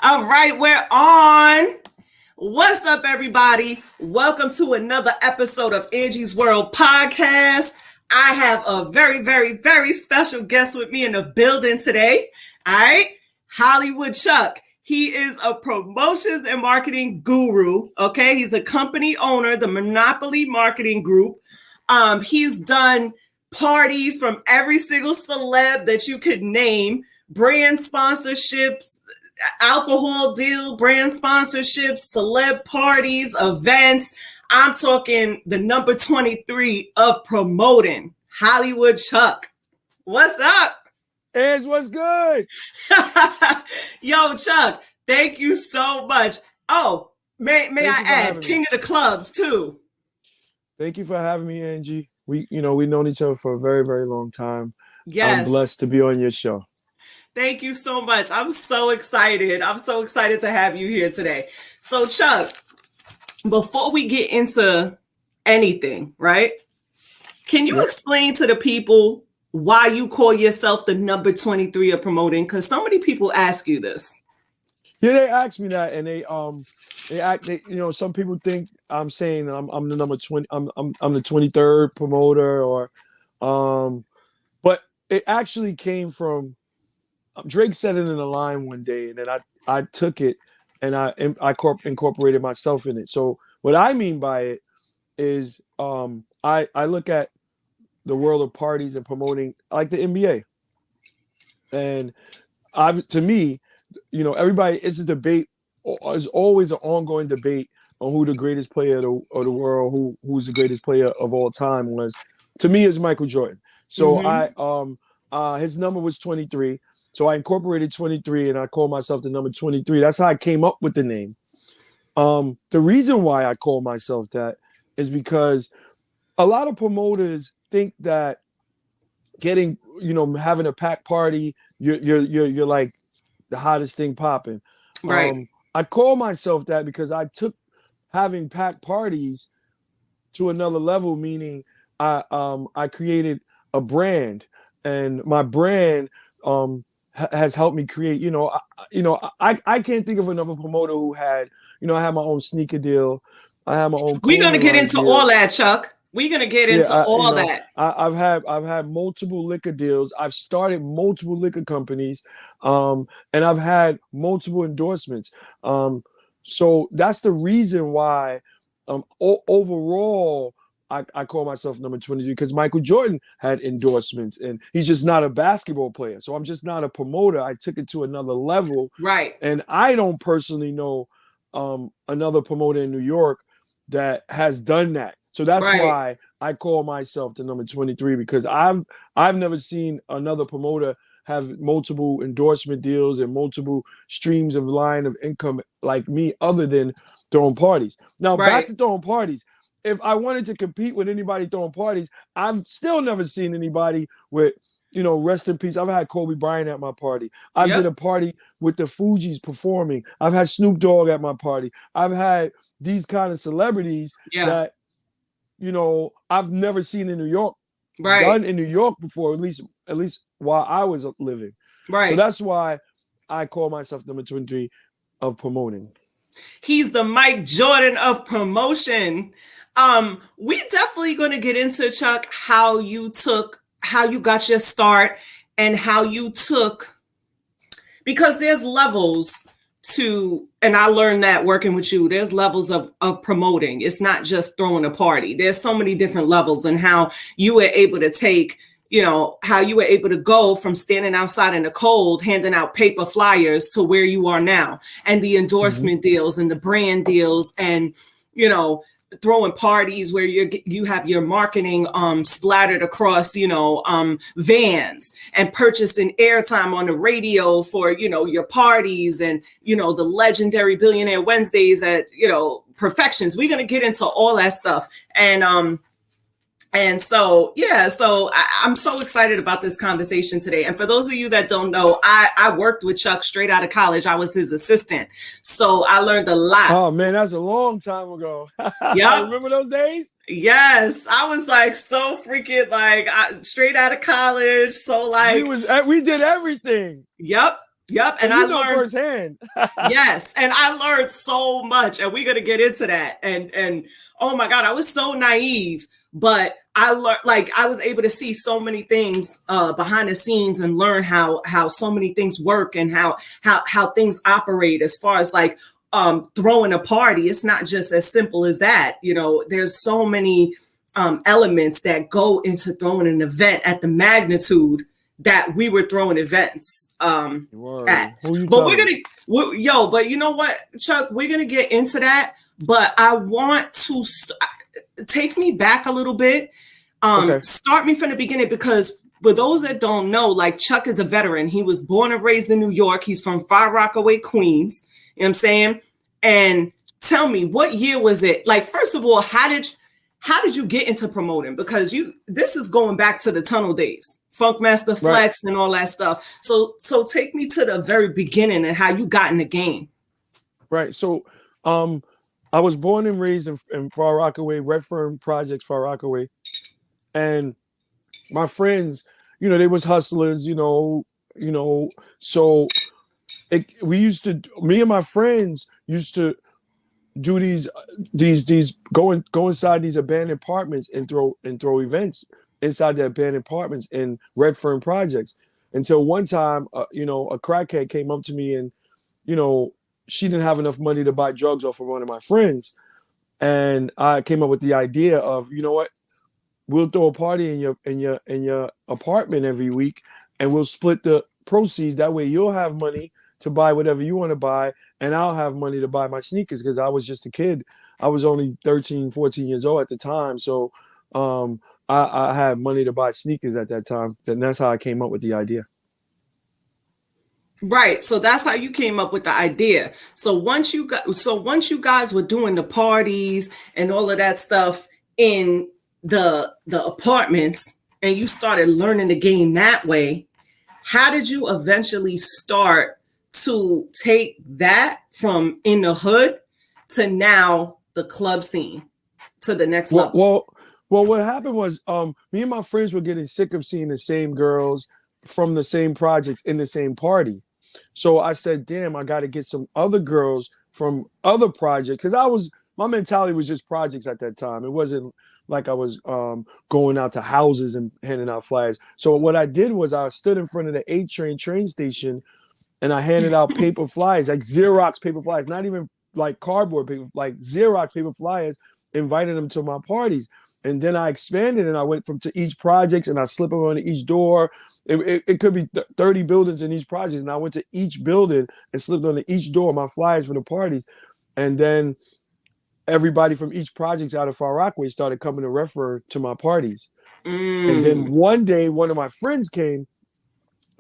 All right, we're on. What's up, everybody? Welcome to another episode of Angie's World Podcast. I have a very, very, very special guest with me in the building today. All right, Hollywood Chuck. He is a promotions and marketing guru. Okay, he's a company owner, the Monopoly Marketing Group. He's done parties from every single celeb that you could name, brand sponsorships, alcohol deal, brand sponsorships, celeb parties, events. I'm talking the number 23 of promoting, Hollywood Chuck. What's up? Ange, what's good? Yo, Chuck, thank you so much. Oh, may I add, king of the clubs too. Thank you for having me, Angie. We've known each other for a very, very long time. Yes. I'm blessed to be on your show. Thank you so much. I'm so excited. I'm so excited to have you here today. So, Chuck, before we get into anything, right? Can you explain to the people why you call yourself the number 23 of promoting? Because so many people ask you this. Yeah, they ask me that, and some people think I'm saying I'm the number 20. I'm the 23rd promoter, but it actually came from Drake said it in a line one day, and then I took it and I incorporated myself in it. So what I mean by it is I look at the world of parties and promoting like the NBA, and to me, everybody, it's a debate. There's always an ongoing debate on who the greatest player of the world, who's the greatest player of all time was. To me, is Micheal Jordan. So his number was 23. So I incorporated 23 and I called myself the number 23. That's how I came up with the name. The reason why I call myself that is because a lot of promoters think that having a packed party, you're like the hottest thing popping. Right. I call myself that because I took having packed parties to another level, meaning I created a brand, and my brand has helped me create. I can't think of another promoter who had. I had my own sneaker deal. I have my own. We're gonna get into all that, Chuck. We're gonna get into all that. I've had multiple liquor deals. I've started multiple liquor companies, and I've had multiple endorsements. So that's the reason why, overall, I call myself number 23 because Micheal Jordan had endorsements, and he's just not a basketball player. So I'm just not a promoter. I took it to another level. Right. And I don't personally know another promoter in New York that has done that. So that's why I call myself the number 23, because I've never seen another promoter have multiple endorsement deals and multiple streams of line of income like me, other than throwing parties. Now, back to throwing parties. If I wanted to compete with anybody throwing parties, I've still never seen anybody with, rest in peace. I've had Kobe Bryant at my party. I did a party with the Fugees performing. I've had Snoop Dogg at my party. I've had these kind of celebrities that, I've never seen in New York, done in New York before, at least while I was living. Right. So that's why I call myself number 23 of promoting. He's the Micheal Jordan of promotion. We're definitely going to get into, Chuck, how you got your start and how you took, because there's levels to, and I learned that working with you, there's levels of promoting. It's not just throwing a party. There's so many different levels, and how you were able to take, how you were able to go from standing outside in the cold, handing out paper flyers, to where you are now, and the endorsement deals and the brand deals, and, throwing parties where you have your marketing splattered across, vans, and purchasing airtime on the radio for, your parties, and, the legendary Billionaire Wednesdays at, Perfections. We're going to get into all that stuff. And so, I'm so excited about this conversation today. And for those of you that don't know, I worked with Chuck straight out of college. I was his assistant. So I learned a lot. Oh, man, that's a long time ago. Yeah. Remember those days? Yes. I was like so freaking straight out of college. So we did everything. Yep. Yep. So And I you know learned, firsthand. yes, and I learned so much, and we're gonna get into that. And oh my God, I was so naive, but I learned, like, I was able to see so many things behind the scenes and learn how so many things work and how things operate as far as like throwing a party. It's not just as simple as that. You know, there's so many elements that go into throwing an event at the magnitude that we were throwing events at. Word. Who you But we're telling? gonna, but you know what, Chuck, we're gonna get into that. But I want to take me back a little bit. Okay. Start me from the beginning, because for those that don't know, like, Chuck is a veteran. He was born and raised in New York. He's from Far Rockaway, Queens. You know what I'm saying? And tell me, what year was it? Like, first of all, how did you get into promoting? Because this is going back to the tunnel days, Funkmaster Right. Flex and all that stuff. So take me to the very beginning and how you got in the game. Right. So I was born and raised in Far Rockaway, Redfern Projects, Far Rockaway. And my friends, they was hustlers, so me and my friends used to do these go inside these abandoned apartments and throw events inside the abandoned apartments in Redfern Projects, until one time a crackhead came up to me, and she didn't have enough money to buy drugs off of one of my friends, and I came up with the idea of, you know what, we'll throw a party in your apartment every week, and we'll split the proceeds. That way you'll have money to buy whatever you want to buy, and I'll have money to buy my sneakers, because I was just a kid. I was only 13, 14 years old at the time. So I had money to buy sneakers at that time. And that's how I came up with the idea. Right. So that's how you came up with the idea. So once you guys were doing the parties and all of that stuff in the apartments, and you started learning the game that way, how did you eventually start to take that from in the hood to now the club scene to the next level? Well, what happened was, me and my friends were getting sick of seeing the same girls from the same projects in the same party. So I said, damn, I got to get some other girls from other projects, because my mentality was just projects at that time. It wasn't like I was going out to houses and handing out flyers. So what I did was, I stood in front of the 8 train station, and I handed out paper flyers, like Xerox paper flyers, not even like cardboard paper, like Xerox paper flyers, invited them to my parties. And then I expanded, and I went to each project, and I slip them on each door. It could be 30 buildings in each project, and I went to each building and slipped on each door my flyers for the parties. And then everybody from each project out of Far Rockaway started coming to refer to my parties. And then one day, one of my friends came,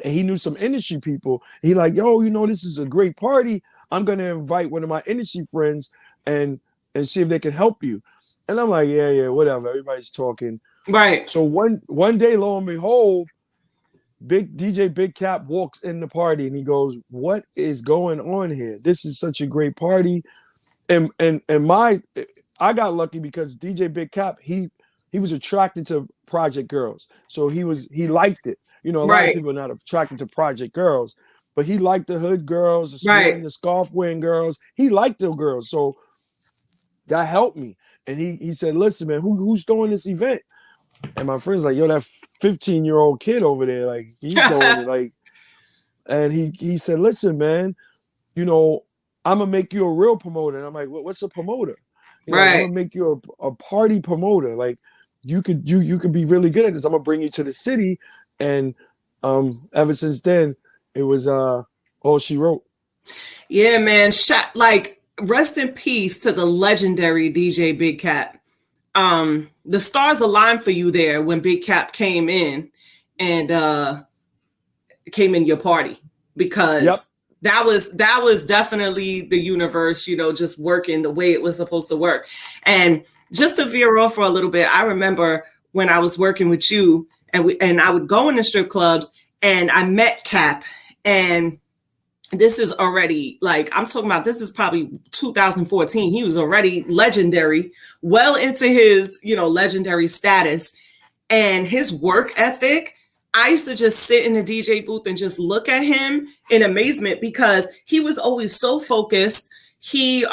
and he knew some industry people. He like, yo, this is a great party. I'm gonna invite one of my industry friends and see if they can help you. And I'm like, yeah, whatever. Everybody's talking. Right. So one day, lo and behold, DJ Big Cap walks in the party, and he goes, "What is going on here? This is such a great party." And I got lucky, because DJ Big Cap, he was attracted to project girls. So he liked it. A lot of people are not attracted to project girls, but he liked the hood girls, the scarf wearing girls. He liked those girls. So that helped me. And he said, listen, man, who's throwing this event? And my friend's like, yo, that 15-year-old kid over there, like, he's throwing it. Like, and he said, listen, man, I'm gonna make you a real promoter. And I'm like, what's a promoter? Like, I'm gonna make you a party promoter. Like, you could be really good at this. I'm gonna bring you to the city. And ever since then, it was all she wrote. Yeah, man. Like, rest in peace to the legendary DJ Big Cap. The stars aligned for you there when Big Cap came in and came in your party, because that was definitely the universe, just working the way it was supposed to work. And just to veer off for a little bit, I remember when I was working with you, and I would go in the strip clubs, and I met Cap, and this is already, like, I'm talking about, this is probably 2014. He was already legendary, well into his, legendary status, and his work ethic I used to just sit in the DJ booth and just look at him in amazement because he was always so focused. He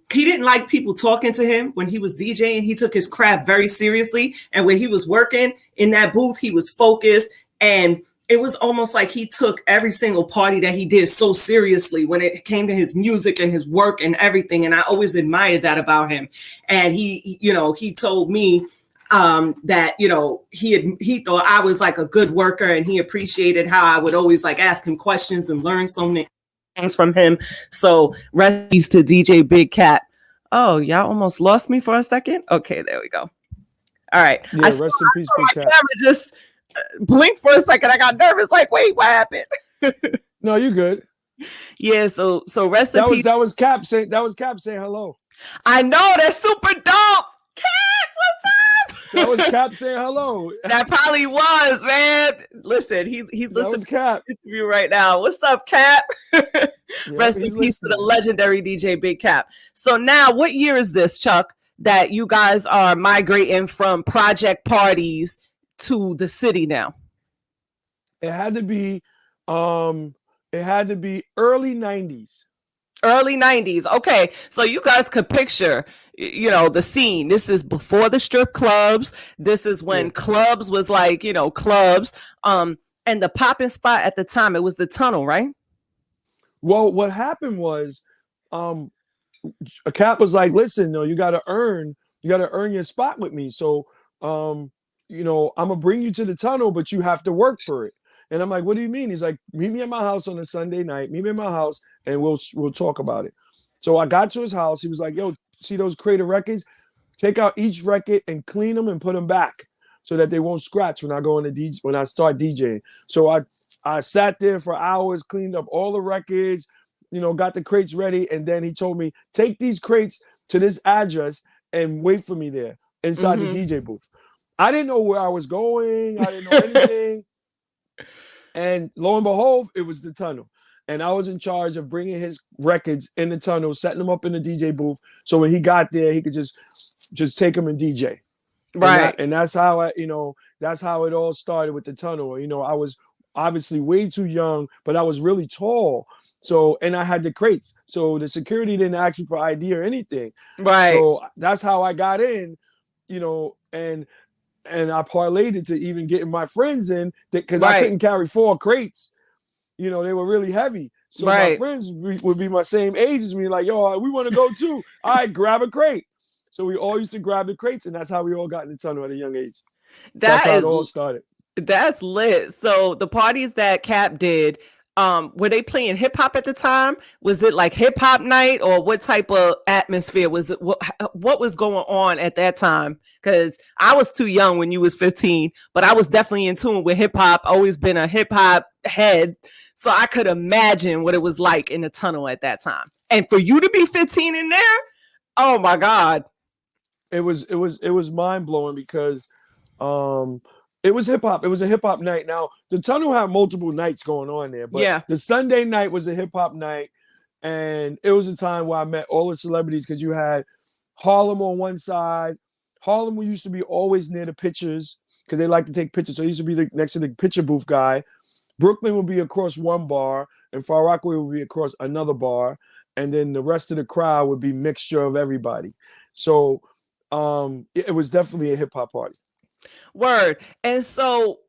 didn't like people talking to him when he was DJing. He took his craft very seriously. And when he was working in that booth, he was focused. And it was almost like he took every single party that he did so seriously when it came to his music and his work and everything. And I always admired that about him. And he told me that he thought I was like a good worker, and he appreciated how I would always like ask him questions and learn so many things from him. So rest in peace to DJ Big Cat. Oh, y'all almost lost me for a second. Okay, there we go. All right. Yeah, rest in peace, Big Cat. Just blinked for a second. I got nervous. Like, wait, what happened? No, you're good. Yeah. So rest in peace. That was Cap saying hello. I know, that's super dope. Cap, what's up? That was Cap saying hello. That probably was, man. Listen, he's listening to Cap the interview right now. What's up, Cap? Rest in peace to the legendary DJ Big Cap. So now, what year is this, Chuck, that you guys are migrating from project parties to the city now? It had to be early 90s. Early 90s. Okay. So you guys could picture, the scene. This is before the strip clubs. This is when clubs was like, clubs. And the popping spot at the time, it was the Tunnel, right? Well, what happened was a Cap was like, listen, no, you gotta earn your spot with me. So I'm gonna bring you to the Tunnel, but you have to work for it. And I'm like, what do you mean? He's like, meet me at my house on a Sunday night, meet me at my house, and we'll talk about it. So I got to his house. He was like, yo, see those crate of records? Take out each record and clean them and put them back so that they won't scratch when I start DJing. So I sat there for hours, cleaned up all the records, got the crates ready. And then he told me, take these crates to this address and wait for me there inside the DJ booth. I didn't know where I was going. I didn't know anything. And lo and behold, it was the Tunnel. And I was in charge of bringing his records in the Tunnel, setting them up in the DJ booth. So when he got there, he could just take them and DJ. Right. And that's how that's how it all started with the Tunnel. I was obviously way too young, but I was really tall. So, and I had the crates. So the security didn't ask me for ID or anything. Right. So that's how I got in, and I parlayed it to even getting my friends in because I couldn't carry 4 crates. They were really heavy. So my friends would be my same age as me, like, yo, we want to go too. All right, grab a crate. So we all used to grab the crates, and that's how we all got in the Tunnel at a young age. That's how it all started. That's lit. So the parties that Cap did, were they playing hip hop at the time? Was it like hip hop night, or what type of atmosphere was it? What was going on at that time? Because I was too young when you was 15, but I was definitely in tune with hip hop. Always been a hip hop head, so I could imagine what it was like in the Tunnel at that time. And for you to be 15 in there, oh my God! It was mind blowing because it was hip hop. It was a hip hop night. Now the Tunnel had multiple nights going on there, but the Sunday night was a hip hop night, and it was a time where I met all the celebrities because you had Harlem on one side. Harlem used to be always near the pictures because they like to take pictures. So he used to be next to the picture booth guy. Brooklyn would be across one bar, and Far Rockaway would be across another bar, and then the rest of the crowd would be mixture of everybody. So it was definitely a hip hop party. Word. And so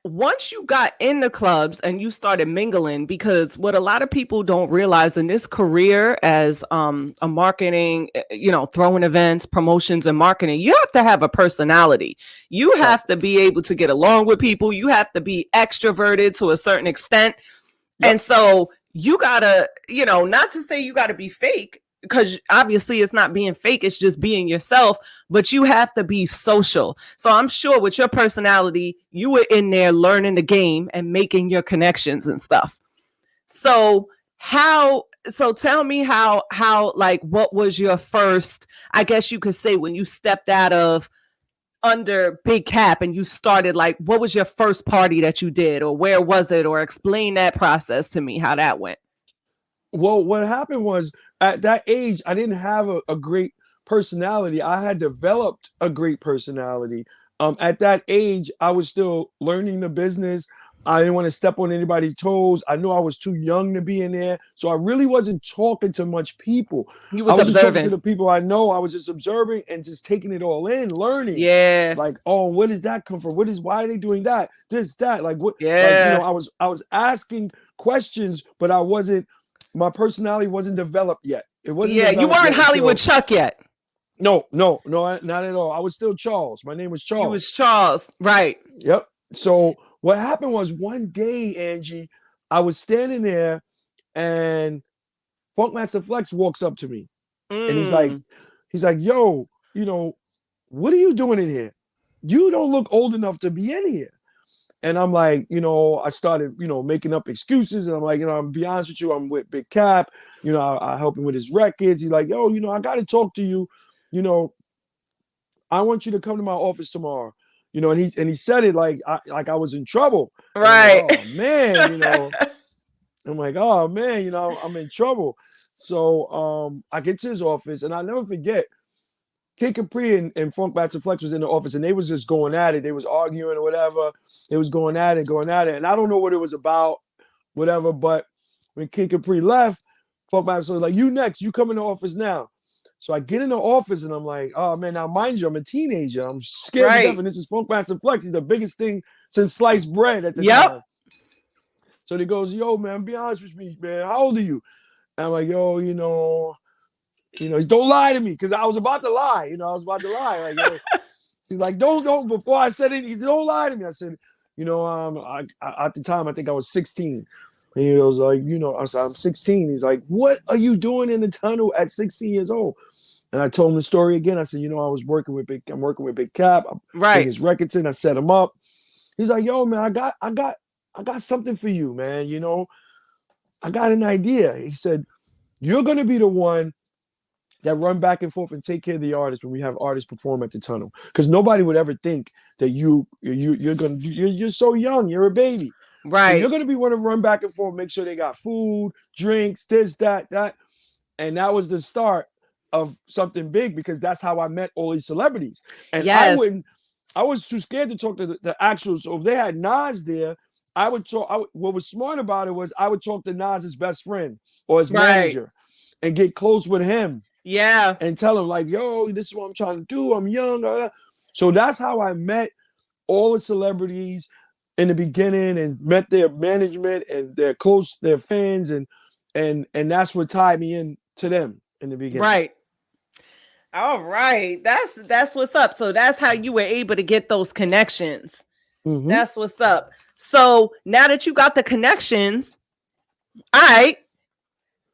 once you got in the clubs and you started mingling, because what a lot of people don't realize in this career as a marketing, throwing events, promotions and marketing, you have to have a personality. You have to be able to get along with people. You have to be extroverted to a certain extent. Yep. And so you gotta, not to say you gotta be fake, because obviously it's not being fake, it's just being yourself, but you have to be social. So I'm sure with your personality, you were in there learning the game and making your connections and stuff. So tell me how like, what was your first, I guess you could say, when you stepped out of under Big Cap and you started, like, what was your first party that you did, or where was it, or explain that process to me, how that went. Well, what happened was at that age, I didn't have a great personality. I had developed a great personality At that age, I was still learning the business. I didn't want to step on anybody's toes. I knew I was too young to be in there. So I really wasn't talking to much people. You I was was just talking to observing. the people I know. I was just observing and just taking it all in, learning. Yeah. Like, oh, where does that come from? Why are they doing that? This, that, like what, like, Yeah. I was asking questions, but my personality wasn't developed yet. It wasn't Yeah. You developed weren't yet Hollywood until, Chuck yet. no, not at all. I was still Charles. My name was You Charles. was Charles. Right. Yep. So what happened was one day, Angie, I was standing there and Funkmaster Flex walks up to me and Mm. he's like, yo, what are you doing in here? You don't look old enough to be in here. And I'm like, I started, making up excuses. And I'm like, I'm be honest with you, I'm with Big Cap. I help him with his records. He's like, yo, I got to talk to you. You know, I want you to come to my office tomorrow. And he said it like I was in trouble. And I'm like, Right. oh man, I'm like, oh man, I'm in trouble. So I get to his office and I never forget Kid Capri and Funk Master Flex was in the office and they was just going at it. They was arguing or whatever. They was going at it. And I don't know what it was about, whatever. But when Kid Capri left, Funk Master was like, you next, you come in the office now. So I get in the office and I'm like, oh man, now mind you, I'm a teenager. I'm scared to death. Right. And this is Funk Master Flex. He's the biggest thing since sliced bread at the Yep. time. So he goes, yo, man, be honest with me, man. How old are you? And I'm like, yo, don't lie to me. Cause I was about to lie. I was about to lie. Like, yo, he's like, don't, before I said it, he said, don't lie to me. I said, at the time, I think I was 16. And he was like, I said, I'm 16. He's like, what are you doing in the tunnel at 16 years old? And I told him the story again. I said, I'm working with Big Cap. I bring Right. his records in. I set him up. He's like, yo, man, I got something for you, man. I got an idea. He said, you're going to be the one that run back and forth and take care of the artists when we have artists perform at the tunnel. Because nobody would ever think that you're so young, you're a baby. So you're Right. gonna be one to run back and forth, make sure they got food, drinks, this, that, that. And that was the start of something big because that's how I met all these celebrities. And Yes. I was too scared to talk to the actual. So if they had Nas there, I would talk. What was smart about it was I would talk to Nas's best friend or his Right. manager and get close with him Yeah. and tell him like, yo, this is what I'm trying to do. I'm young. So that's how I met all the celebrities in the beginning and met their management and their fans and that's what tied me in to them in the beginning. Right. All right. That's what's up. So that's how you were able to get those connections. Mm-hmm. That's what's up. So now that you got the connections, all right,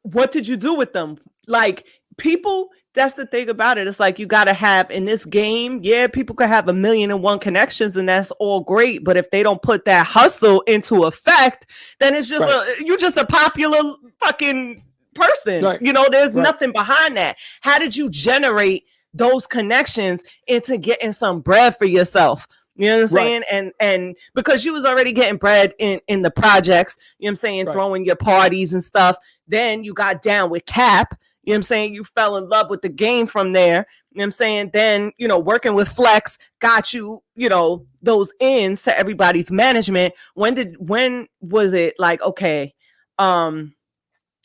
what did you do with them? Like people, that's the thing about it. It's like you got to have in this game, yeah, people could have 1,000,001 connections and that's all great. But if they don't put that hustle into effect, then it's just Right. you're just a popular fucking person. Right. There's Right. nothing behind that. How did you generate those connections into getting some bread for yourself? You know what I'm saying? Right. And because you was already getting bread in the projects, you know what I'm saying, Right. throwing your parties and stuff. Then you got down with Cap. You know what I'm saying? You fell in love with the game from there. You know what I'm saying? Then, working with Flex got you, those ins to everybody's management. When was it like, okay,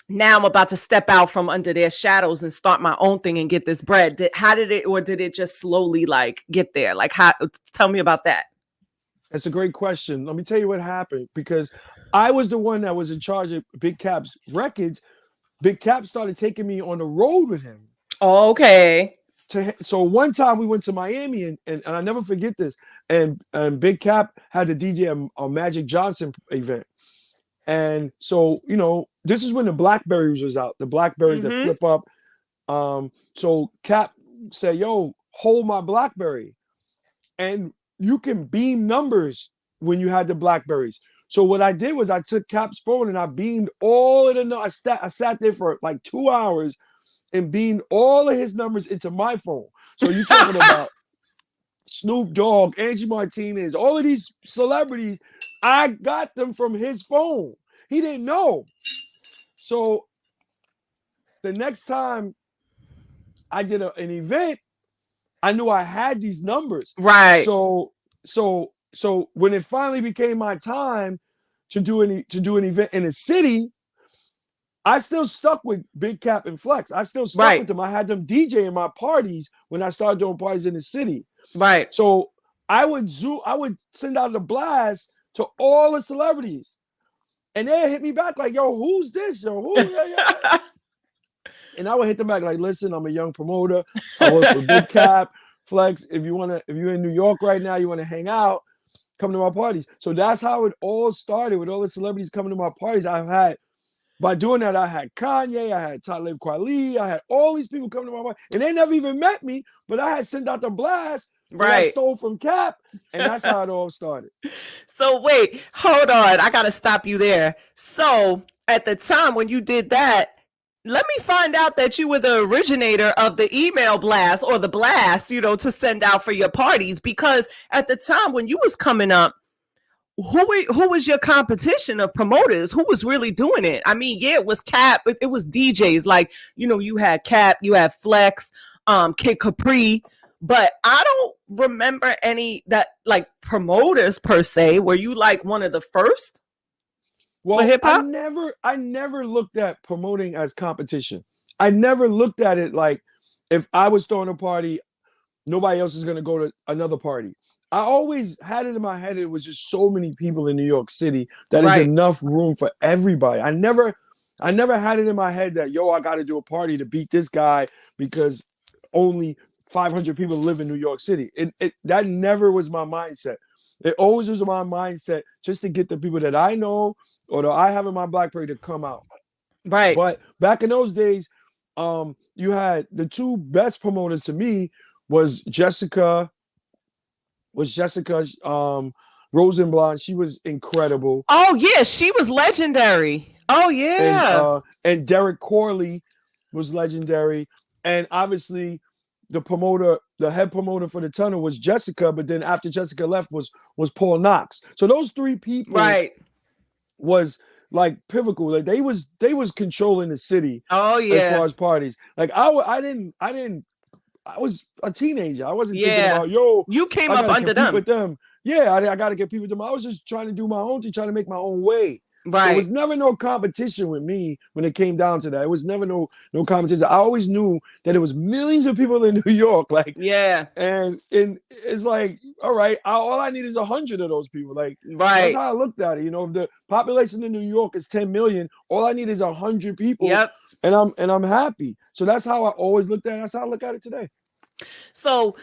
now I'm about to step out from under their shadows and start my own thing and get this bread? Did it just slowly like get there? Like, how? Tell me about that. That's a great question. Let me tell you what happened because I was the one that was in charge of Big Cap's records. Big Cap started taking me on the road with him. Okay. So one time we went to Miami and I never forget this. And Big Cap had the DJ a Magic Johnson event. And so, this is when the Blackberries was out, the Blackberries that flip up. So Cap said, yo, hold my Blackberry. And you can beam numbers when you had the Blackberries. So what I did was I took Cap's phone and I beamed all of the numbers. I sat there for like 2 hours and beamed all of his numbers into my phone. So you're talking about Snoop Dogg, Angie Martinez, all of these celebrities, I got them from his phone. He didn't know. So the next time I did an event, I knew I had these numbers. Right. So so when it finally became my time to do an event in a city, I still stuck with Big Cap and Flex. I still stuck with Right. them. I had them DJ in my parties when I started doing parties in the city. Right. So I would send out the blast to all the celebrities, and they hit me back like, "Yo, who's this? Yo, who?" Yeah, yeah, yeah. And I would hit them back like, "Listen, I'm a young promoter. I work for Big Cap, Flex. If you're in New York right now, you want to hang out, come to my parties." So that's how it all started with all the celebrities coming to my parties. By doing that, I had Kanye, I had Talib Kweli, I had all these people coming to my party, and they never even met me, but I had sent out the blast that I Right. stole from Cap, and that's how it all started. So wait, hold on. I got to stop you there. So at the time when you did that, let me find out that you were the originator of the email blast or the blast, to send out for your parties. Because at the time when you was coming up, who was your competition of promoters? Who was really doing it? I mean, yeah, it was Cap, it was DJs. Like, you had Cap, you had Flex, Kid Capri, but I don't remember any that like promoters per se. Were you like one of the first for Well, hip hop? I never looked at promoting as competition. I never looked at it like if I was throwing a party, nobody else is going to go to another party. I always had it in my head. It was just so many people in New York City that is Right, enough room for everybody. I never had it in my head that, yo, I got to do a party to beat this guy because only 500 people live in New York City. That never was my mindset. It always was my mindset just to get the people that I know or that I have in my BlackBerry to come out. right. But back in those days, you had the two best promoters to me was Jessica Rosenblatt. She was incredible, Oh yeah, she was legendary. Oh yeah. and Derek Corley was legendary, and obviously the head promoter for the tunnel was Jessica. But then after Jessica left was Paul Knox. So those three people Right. was like pivotal. Like they was controlling the city Oh as far yeah. as parties. Like I didn't I was a teenager. I wasn't thinking Yeah. about, yo, You came I up got to under compete them. with them. Yeah, I got to compete with them. I was just trying to do my own thing, trying to make my own way. So it Right. was never no competition with me when it came down to that. It was never no competition. I always knew that it was millions of people in New York, like, Yeah. and it's like, all right, all I need is 100 of those people. Like that's Right. how I looked at it. If the population in New York is 10 million, all I need is 100 people, Yep. and I'm happy. So that's how I always looked at it. That's how I look at it today. So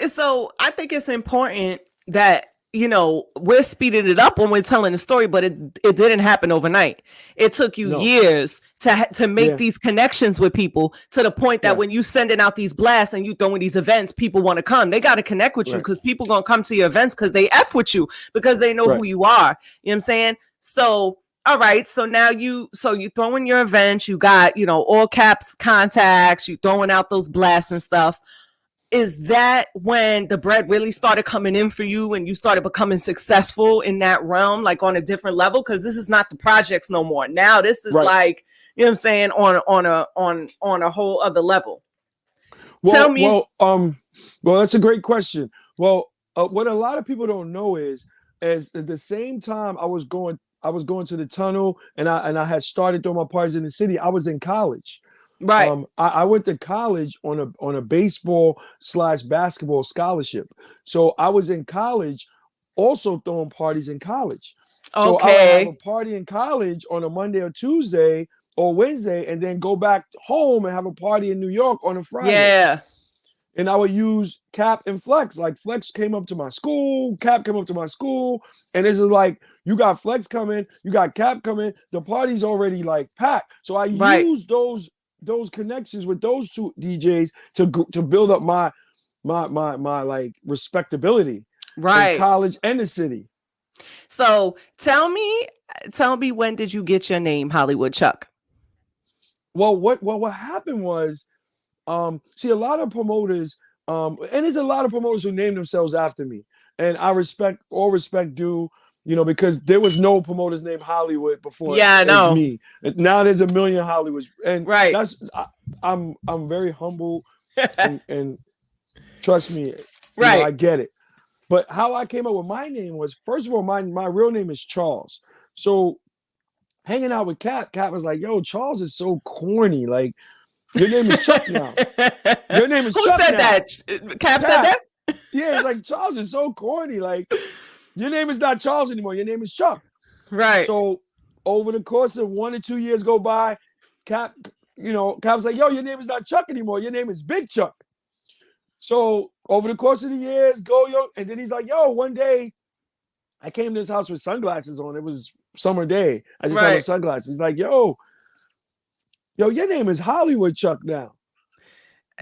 so I think it's important that we're speeding it up when we're telling the story, but it didn't happen overnight. It took you No, years to make yeah, these connections with people to the point that right, when you sending out these blasts and you throwing these events, people want to come. They got to connect with you right, because people gonna come to your events because they f with you because they know right. who you are. You know what I'm saying? So all right, so now you throwing your events, you got all caps contacts, you throwing out those blasts and stuff. Is that when the bread really started coming in for you and you started becoming successful in that realm, like on a different level? Because this is not the projects no more. Now this is Right. like, you know what I'm saying, on a whole other level. Tell Well, me. well, um, well, that's a great question. Well, what a lot of people don't know is at the same time I was going to the tunnel, and I had started doing my parties in the city. I was in college. Right. I went to college on a baseball slash basketball scholarship. So I was in college, also throwing parties in college. So I would have a Okay. party in college on a Monday or Tuesday or Wednesday, and then go back home and have a party in New York on a Friday. Yeah. And I would use Cap and Flex. Like Flex came up to my school, Cap came up to my school, and this is like you got Flex coming, you got Cap coming. The party's already like packed. So I Right. use those connections with those two DJs to build up my like respectability in Right. college and the city. So tell me when did you get your name, Hollywood Chuck? What happened was, see, a lot of promoters, and there's a lot of promoters who name themselves after me, and I respect all respect due, because there was no promoters named Hollywood before Yeah, I know. me. Now there's a million Hollywoods, and Right. I'm very humble, and trust me, I Right. get it. But how I came up with my name was, first of all, my real name is Charles. So hanging out with Cap was like, yo, Charles is so corny. Like, your name is Chuck now. Your name is Who Chuck said now. that? Cap said that? Yeah, it's like, Charles is so corny. Like, your name is not Charles anymore. Your name is Chuck. Right. So over the course of 1 or 2 years go by, Cap was like, yo, your name is not Chuck anymore. Your name is Big Chuck. So over the course of the years, and then he's like, yo, one day I came to his house with sunglasses on. It was summer day. I just had my sunglasses. He's like, yo, your name is Hollywood Chuck now.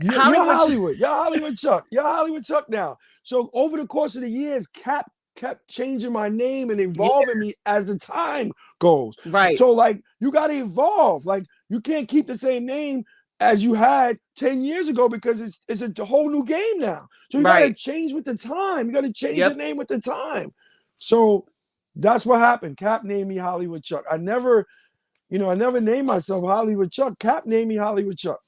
You're Hollywood. You're Hollywood Chuck. You're Hollywood Chuck now. So over the course of the years, Cap kept changing my name and evolving me as the time goes. Right. So like, you got to evolve. Like, you can't keep the same name as you had 10 years ago because it's a whole new game now. So you got to change with the time. You got to change your name with the time. So that's what happened. Cap named me Hollywood Chuck. I never named myself Hollywood Chuck. Cap named me Hollywood Chuck.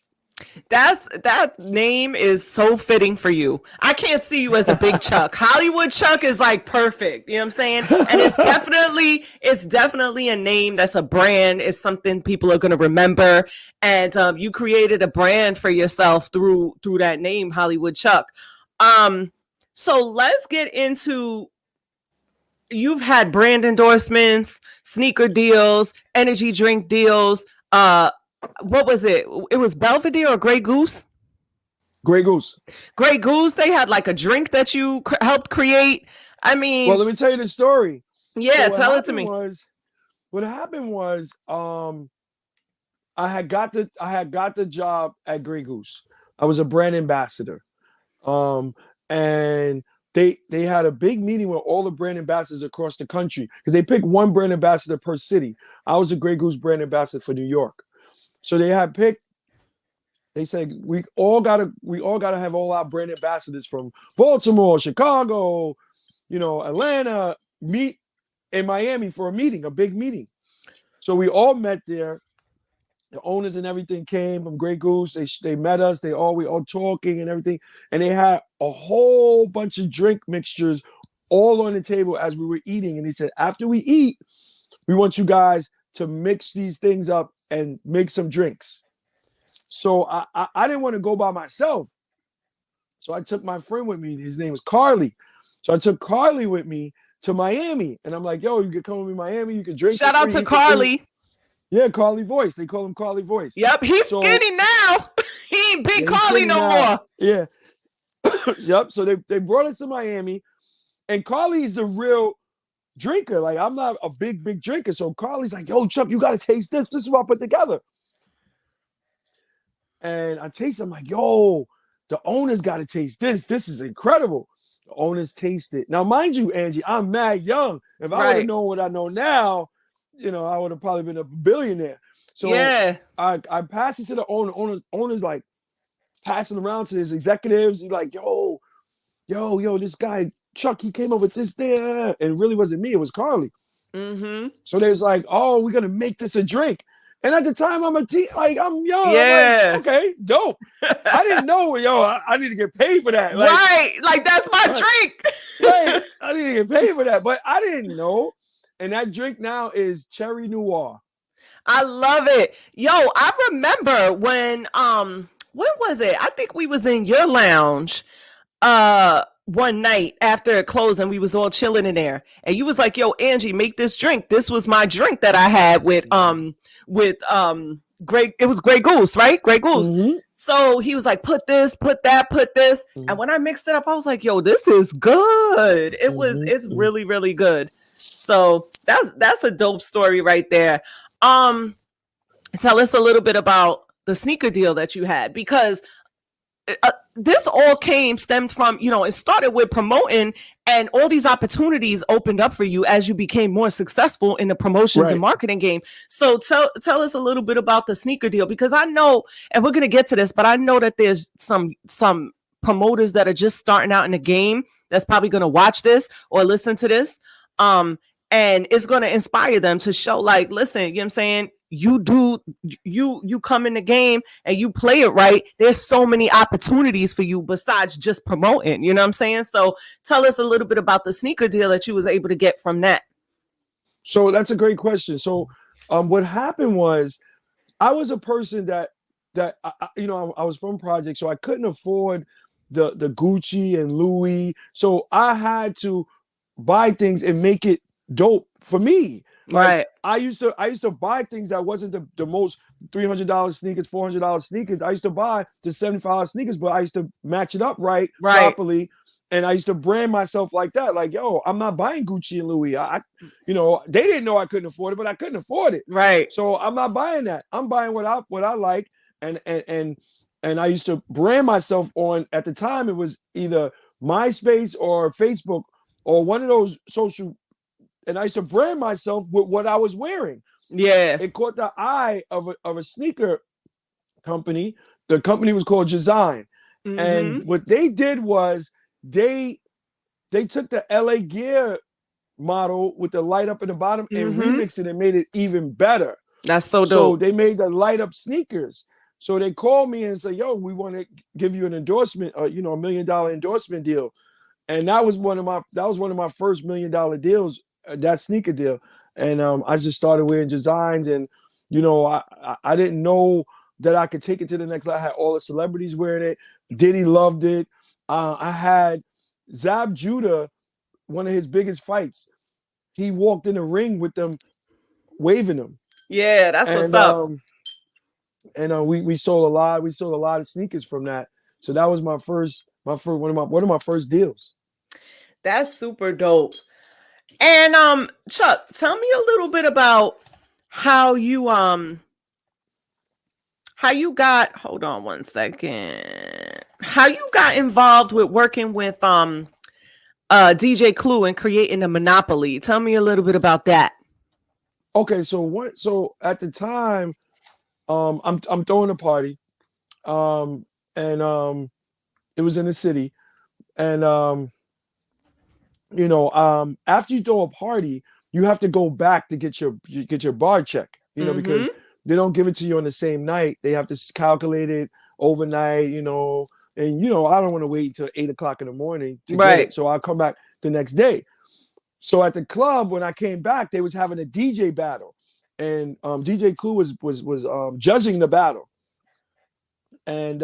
That name is so fitting for you. I can't see you as a Big Chuck. Hollywood Chuck is like perfect. You know what I'm saying? And it's definitely a name that's a brand. It's something people are going to remember. And you created a brand for yourself through that name, Hollywood Chuck. So let's get into. You've had brand endorsements, sneaker deals, energy drink deals. What was it? It was Belvedere or Grey Goose? Grey Goose. Grey Goose. They had like a drink that you helped create. I mean, well, let me tell you the story. Yeah, so tell it to me. What happened was, I had got the job at Grey Goose. I was a brand ambassador, and they had a big meeting with all the brand ambassadors across the country because they picked one brand ambassador per city. I was a Grey Goose brand ambassador for New York. So they said we all gotta have all our brand ambassadors from Baltimore, Chicago, Atlanta, meet in Miami for a big meeting. So we all met there. The owners and everything came from Grey Goose. They met us. We all talking and everything. And they had a whole bunch of drink mixtures all on the table as we were eating. And they said, after we eat, we want you guys to mix these things up and make some drinks. So I didn't want to go by myself. So I took my friend with me. His name was Carly. So I took Carly with me to Miami. And I'm like, yo, you can come with me to Miami. You can drink. Shout out to Carly. Yeah, Carly Voice. They call him Carly Voice. Yep, he's skinny now. He ain't Big Carly no more. Yeah. Yep. So they brought us to Miami. And Carly's the real drinker. Like, I'm not a big drinker. So Carly's like, yo, Chuck, you got to taste this. This is what I put together. And I taste it. I'm like, yo, the owners got to taste this. This is incredible. The owners taste it. Now, mind you, Angie, I'm mad young. If I would have known what I know now, I would have probably been a billionaire. So yeah. I passed it to the owners like passing around to his executives. He's like, yo, this guy, Chuck, he came up with this there. And it really wasn't me. It was Carly. Mm-hmm. So they was like, oh, we're going to make this a drink. And at the time, I'm young. Yeah. I'm like, okay, dope. I didn't know, I need to get paid for that. Like, right. Like, that's my drink. Right. I need to get paid for that. But I didn't know. And that drink now is Cherry Noir. I love it. Yo, I remember when was it? I think we was in your lounge one night after it closed and we was all chilling in there. And you was like, yo, Angie, make this drink. This was my drink that I had with it was Grey Goose, right? Grey Goose. Mm-hmm. So he was like, put this, put that, put this. Mm-hmm. And when I mixed it up, I was like, yo, this is good. It's really, really good. So that's a dope story right there. Tell us a little bit about the sneaker deal that you had, because this all stemmed from, it started with promoting, and all these opportunities opened up for you as you became more successful in the promotions and marketing game. So tell us a little bit about the sneaker deal, because I know, and we're going to get to this, but I know that there's some promoters that are just starting out in the game that's probably going to watch this or listen to this. And it's going to inspire them to show, like, listen, you know what I'm saying? you come in the game and you play it right, there's so many opportunities for you besides just promoting. You know what I'm saying? So tell us a little bit about the sneaker deal that you was able to get from that. So that's a great question. So what happened was I was a person I was from project, so I couldn't afford the Gucci and Louis. So I had to buy things and make it dope for me. Like Right. I used to buy things that wasn't the most $300 sneakers, $400 sneakers. I used to buy the $75 sneakers, but I used to match it up right Right. properly. And I used to brand myself like that. Like, yo, I'm not buying Gucci and Louis. They didn't know I couldn't afford it, but I couldn't afford it. Right. So I'm not buying that. I'm buying what I like. And I used to brand myself on, at the time it was either MySpace or Facebook or one of those social, and I used to brand myself with what I was wearing. Yeah. It caught the eye of a sneaker company. The company was called Design. Mm-hmm. And what they did was they took the LA Gear model with the light up in the bottom and remixed it and made it even better. That's so So dope. they made the light up sneakers. So they called me and said, yo, we want to give you an endorsement, $1 million endorsement deal. And that was one of my first $1 million deals, that sneaker deal. And I just started wearing designs, and I didn't know that I could take it to the next level. I had all the celebrities wearing it. Diddy loved it. I had Zab Judah, one of his biggest fights. He walked in the ring with them, waving them. Yeah, that's what's And up. we sold a lot. We sold a lot of sneakers from that. So that was one of my first deals. That's super dope. And Chuck, tell me a little bit about how you got, hold on one second. How you got involved with working with DJ Clue and creating a monopoly. Tell me a little bit about that. Okay, so at the time, I'm throwing a party. And it was in the city. And after you throw a party, you have to go back to get your bar check, Mm-hmm. because they don't give it to you on the same night. They have to calculate it overnight, and I don't want to wait until 8 o'clock in the morning to get Right. it. So I'll come back the next day. So at the club, when I came back, they was having a DJ battle, and DJ Clue was judging the battle. And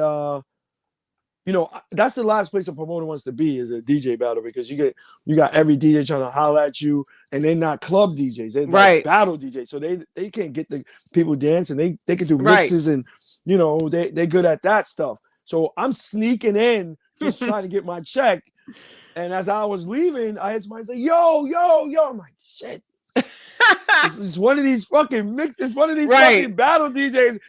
that's the last place a promoter wants to be, is a DJ battle, because you got every DJ trying to holler at you, and they're not club DJs, they're like Right. battle DJs. So they can't get the people dancing. They can do Right. mixes, and they're good at that stuff. So I'm sneaking in, just trying to get my check. And as I was leaving, I had somebody say, yo, yo, yo. I'm like, shit. It's one of these fucking mixes. It's one of these Right. fucking battle DJs.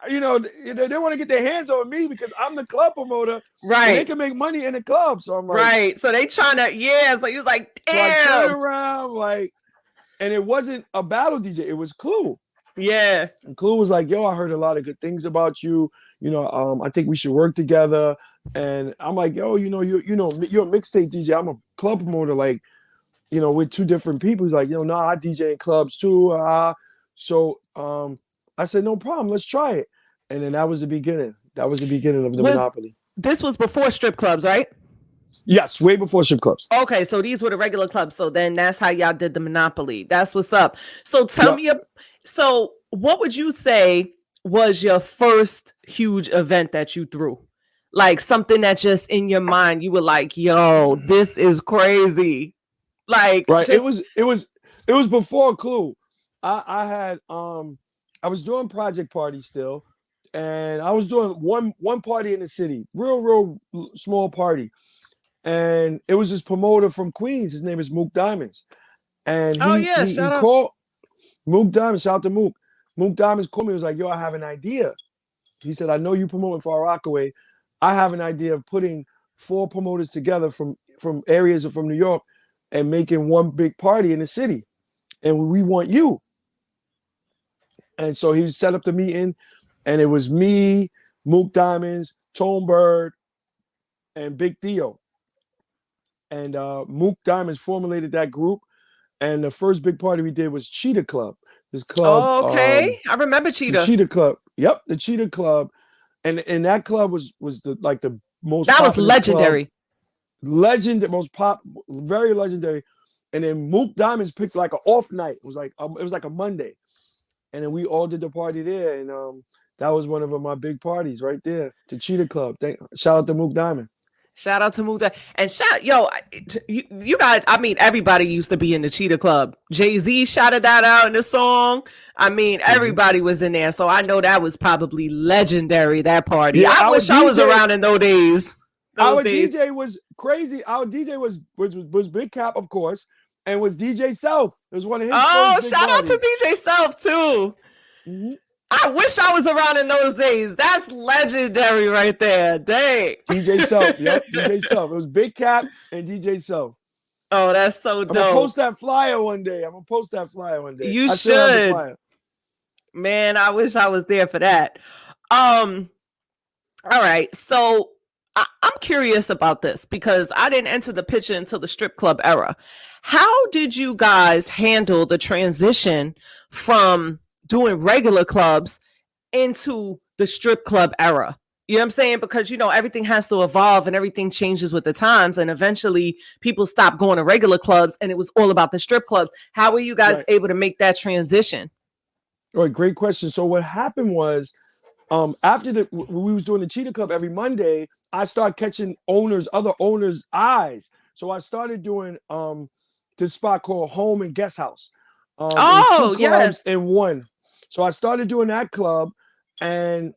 They want to get their hands on me because I'm the club promoter. Right. And they can make money in the club. So I'm like, right. So they trying to, yeah. So you was like, so I turn damn. around, and it wasn't a battle DJ. It was Clue. Yeah. And Clue was like, yo, I heard a lot of good things about you. I think we should work together. And I'm like, yo, you're a mixtape DJ. I'm a club promoter. Like, we're two different people. He's like, I DJ in clubs too. So I said, no problem. Let's try it. And then that was the beginning. That was the beginning of the monopoly. This was before strip clubs, right? Yes, way before strip clubs. Okay, so these were the regular clubs. So then that's how y'all did the monopoly. That's what's up. So tell me, so what would you say was your first huge event that you threw? Like something that just in your mind you were like, yo, this is crazy. Like, right. It was before Clue. I was doing project parties still, and I was doing one party in the city, real small party. And it was this promoter from Queens. His name is Mook Diamonds. And he called Mook Diamonds. Shout out to Mook. Mook Diamonds called me. He was like, yo, I have an idea. He said, I know you promoting Far Rockaway. I have an idea of putting 4 promoters together from areas from New York and making one big party in the city. And we want you. And so he set up the meeting, and it was me, Mook Diamonds, Tone Bird, and Big Theo. And Mook Diamonds formulated that group. And the first big party we did was Cheetah Club. This club, Okay, I remember the Cheetah. Cheetah Club. Yep, the Cheetah Club, and that club was the most That was populous club, legendary. legend, most pop, very legendary. And then Mook Diamonds picked like an off night. It was like a Monday, and then we all did the party there, and that was one of my big parties right there, the Cheetah Club. Shout out to Mook Diamond. Shout out to Muda and shout yo, you got. I mean, everybody used to be in the Cheetah Club. Jay-Z shouted that out in the song. I mean, Mm-hmm. everybody was in there, so I know that was probably legendary. That party. Yeah, I our wish I was DJ, around in those days. Those our days. DJ was crazy. Our DJ was Big Cap, of course, and was DJ Self. It was one of his Oh, first big shout out to parties. DJ Self too. Mm-hmm. I wish I was around in those days. That's legendary right there. Dang. DJ Self, yep, DJ Self. It was Big Cap and DJ Self. Oh, that's so I'm gonna dope. post that flyer one day. You I still have the should. flyer. Man, I wish I was there for that. All right. So I'm curious about this because I didn't enter the picture until the strip club era. How did you guys handle the transition from doing regular clubs into the strip club era? You know what I'm saying? Because, everything has to evolve and everything changes with the times. And eventually people stopped going to regular clubs and it was all about the strip clubs. How were you guys able to make that transition? All right, great question. So what happened was, after we was doing the Cheetah Club every Monday, I started catching other owners' eyes. So I started doing this spot called Home and Guest House. It was 2 clubs in one. So I started doing that club, and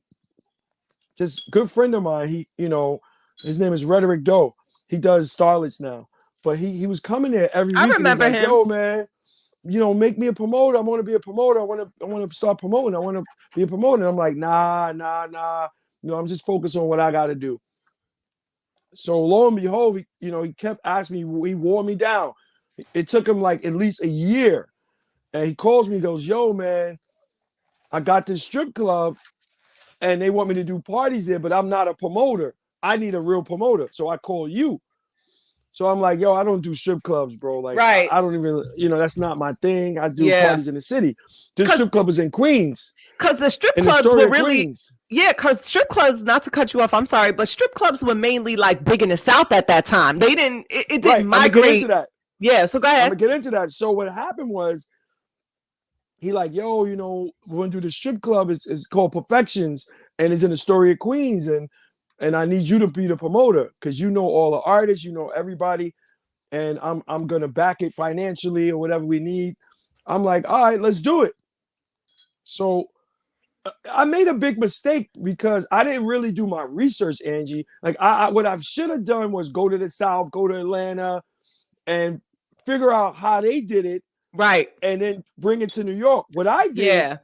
this good friend of mine, his name is Rhetoric Doe. He does Starlets now, but he was coming there every week. I remember and he's like, him. Yo, man, make me a promoter. I want to be a promoter. I want to start promoting. I want to be a promoter. And I'm like, nah. I'm just focused on what I got to do. So lo and behold, he kept asking me. He wore me down. It took him like at least a year, and he calls me. He goes, Yo, man, I got this strip club, and they want me to do parties there, but I'm not a promoter. I need a real promoter, so I call you. So I'm like, yo, I don't do strip clubs, bro. Like, right. I don't even, that's not my thing. I do parties in the city. This strip club is in Queens. Because the strip clubs were really, Queens. Yeah, because strip clubs, not to cut you off, I'm sorry, but strip clubs were mainly like big in the South at that time. They didn't, it didn't migrate. I'm gonna get into that. Yeah, so go ahead. I'm gonna get into that. So what happened was, he like, yo, we're gonna do the strip club. It's called Perfections, and it's in Astoria, Queens, and I need you to be the promoter because you know all the artists, you know everybody, and I'm gonna back it financially or whatever we need. I'm like, all right, let's do it. So I made a big mistake because I didn't really do my research, Angie. Like what I should have done was go to the South, go to Atlanta, and figure out how they did it. Right. And then bring it to New York. What I did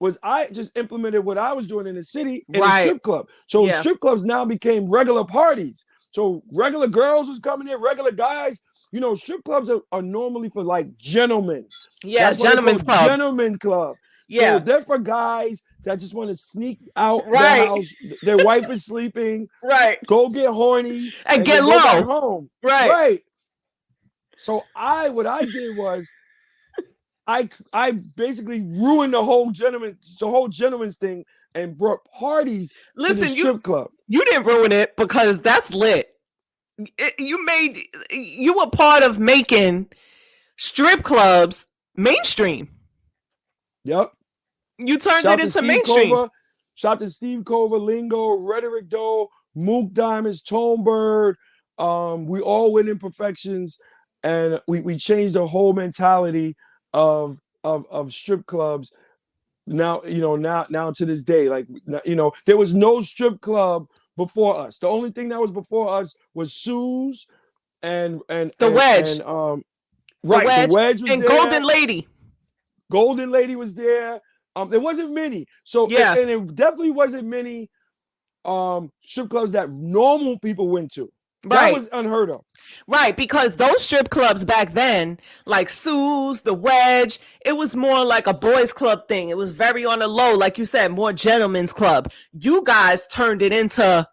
was I just implemented what I was doing in the city in a strip club. So strip clubs now became regular parties. So regular girls was coming in, regular guys. Strip clubs are normally for like gentlemen. Yeah, gentlemen's club. Gentlemen's club. Yeah. So they're for guys that just want to sneak out their house. Their wife is sleeping. Right. Go get horny. And get low. Go back home. Right. So what I did was I basically ruined the whole gentleman's thing and brought parties to the strip club. You didn't ruin it because that's lit. You were part of making strip clubs mainstream. Yep. You turned it into mainstream. Shout out to Steve Cover, Lingo, Rhetoric Doe, Mook Diamonds, Tone Bird. We all went in Perfections, and we changed the whole mentality of strip clubs. Now to this day, like there was no strip club before us. The only thing that was before us was Sue's and the Wedge. The Wedge was and there. Golden Lady was there. There wasn't many. So and it definitely wasn't many strip clubs that normal people went to. That was unheard of. Right, because those strip clubs back then, like Sue's, the Wedge, it was more like a boys club thing. It was very on the low, like you said, more gentlemen's club. You guys turned it into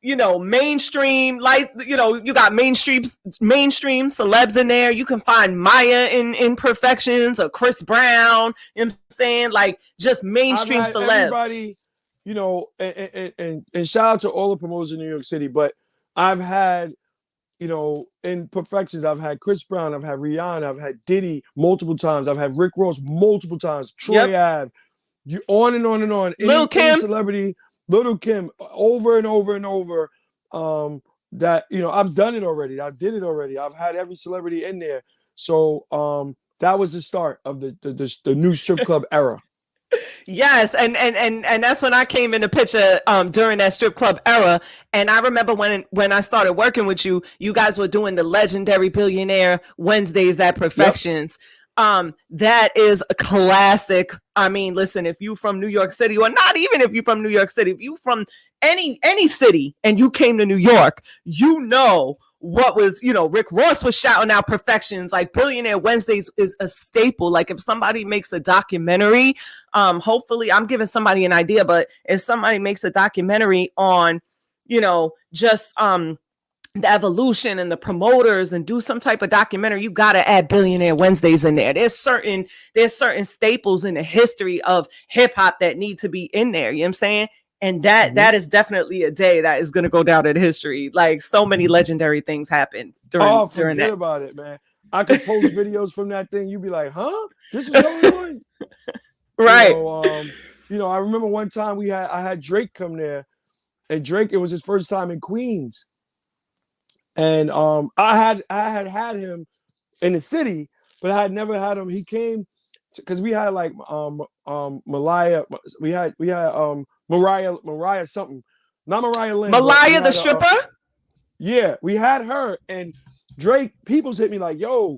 mainstream, like, you got mainstream celebs in there. You can find Maya in Imperfections or Chris Brown. You know what I'm saying? Like, just I've mainstream had celebs. everybody, and shout out to all the promoters in New York City, but I've had, in Perfections, I've had Chris Brown, I've had Rihanna, I've had Diddy multiple times, I've had Rick Ross multiple times, Troy Yep. Ave, you on and on and on. Lil' Any Kim. celebrity, Little Kim, over and over and over. That I've done it already. I did it already. I've had every celebrity in there. So that was the start of the new strip club era. Yes, and that's when I came in the picture during that strip club era. And I remember when I started working with you, you guys were doing the legendary Billionaire Wednesdays at Yep. Perfections. That is a classic. I mean, listen, if you from New York City, or not even if you from New York City, if you from any city and you came to New York, what was, Rick Ross was shouting out Perfections. Like, Billionaire Wednesdays is a staple. Like, if somebody makes a documentary, hopefully I'm giving somebody an idea, but if somebody makes a documentary on, just the evolution and the promoters, and do some type of documentary, you got to add Billionaire Wednesdays in there. There's certain staples in the history of hip hop that need to be in there. You know what I'm saying? And that is definitely a day that is going to go down in history. Like, so many legendary things happen during Forget that. about it, man. I could post videos from that thing. You'd be like, huh? This was going on? Right. I remember one time I had Drake come there, and Drake, it was his first time in Queens. And I had him in the city, but I had never had him. He came because we had like Mariah, we had Mariah something, not Mariah Lynn, Malaya the stripper. Yeah, we had her, and Drake. People's hit me like, "Yo,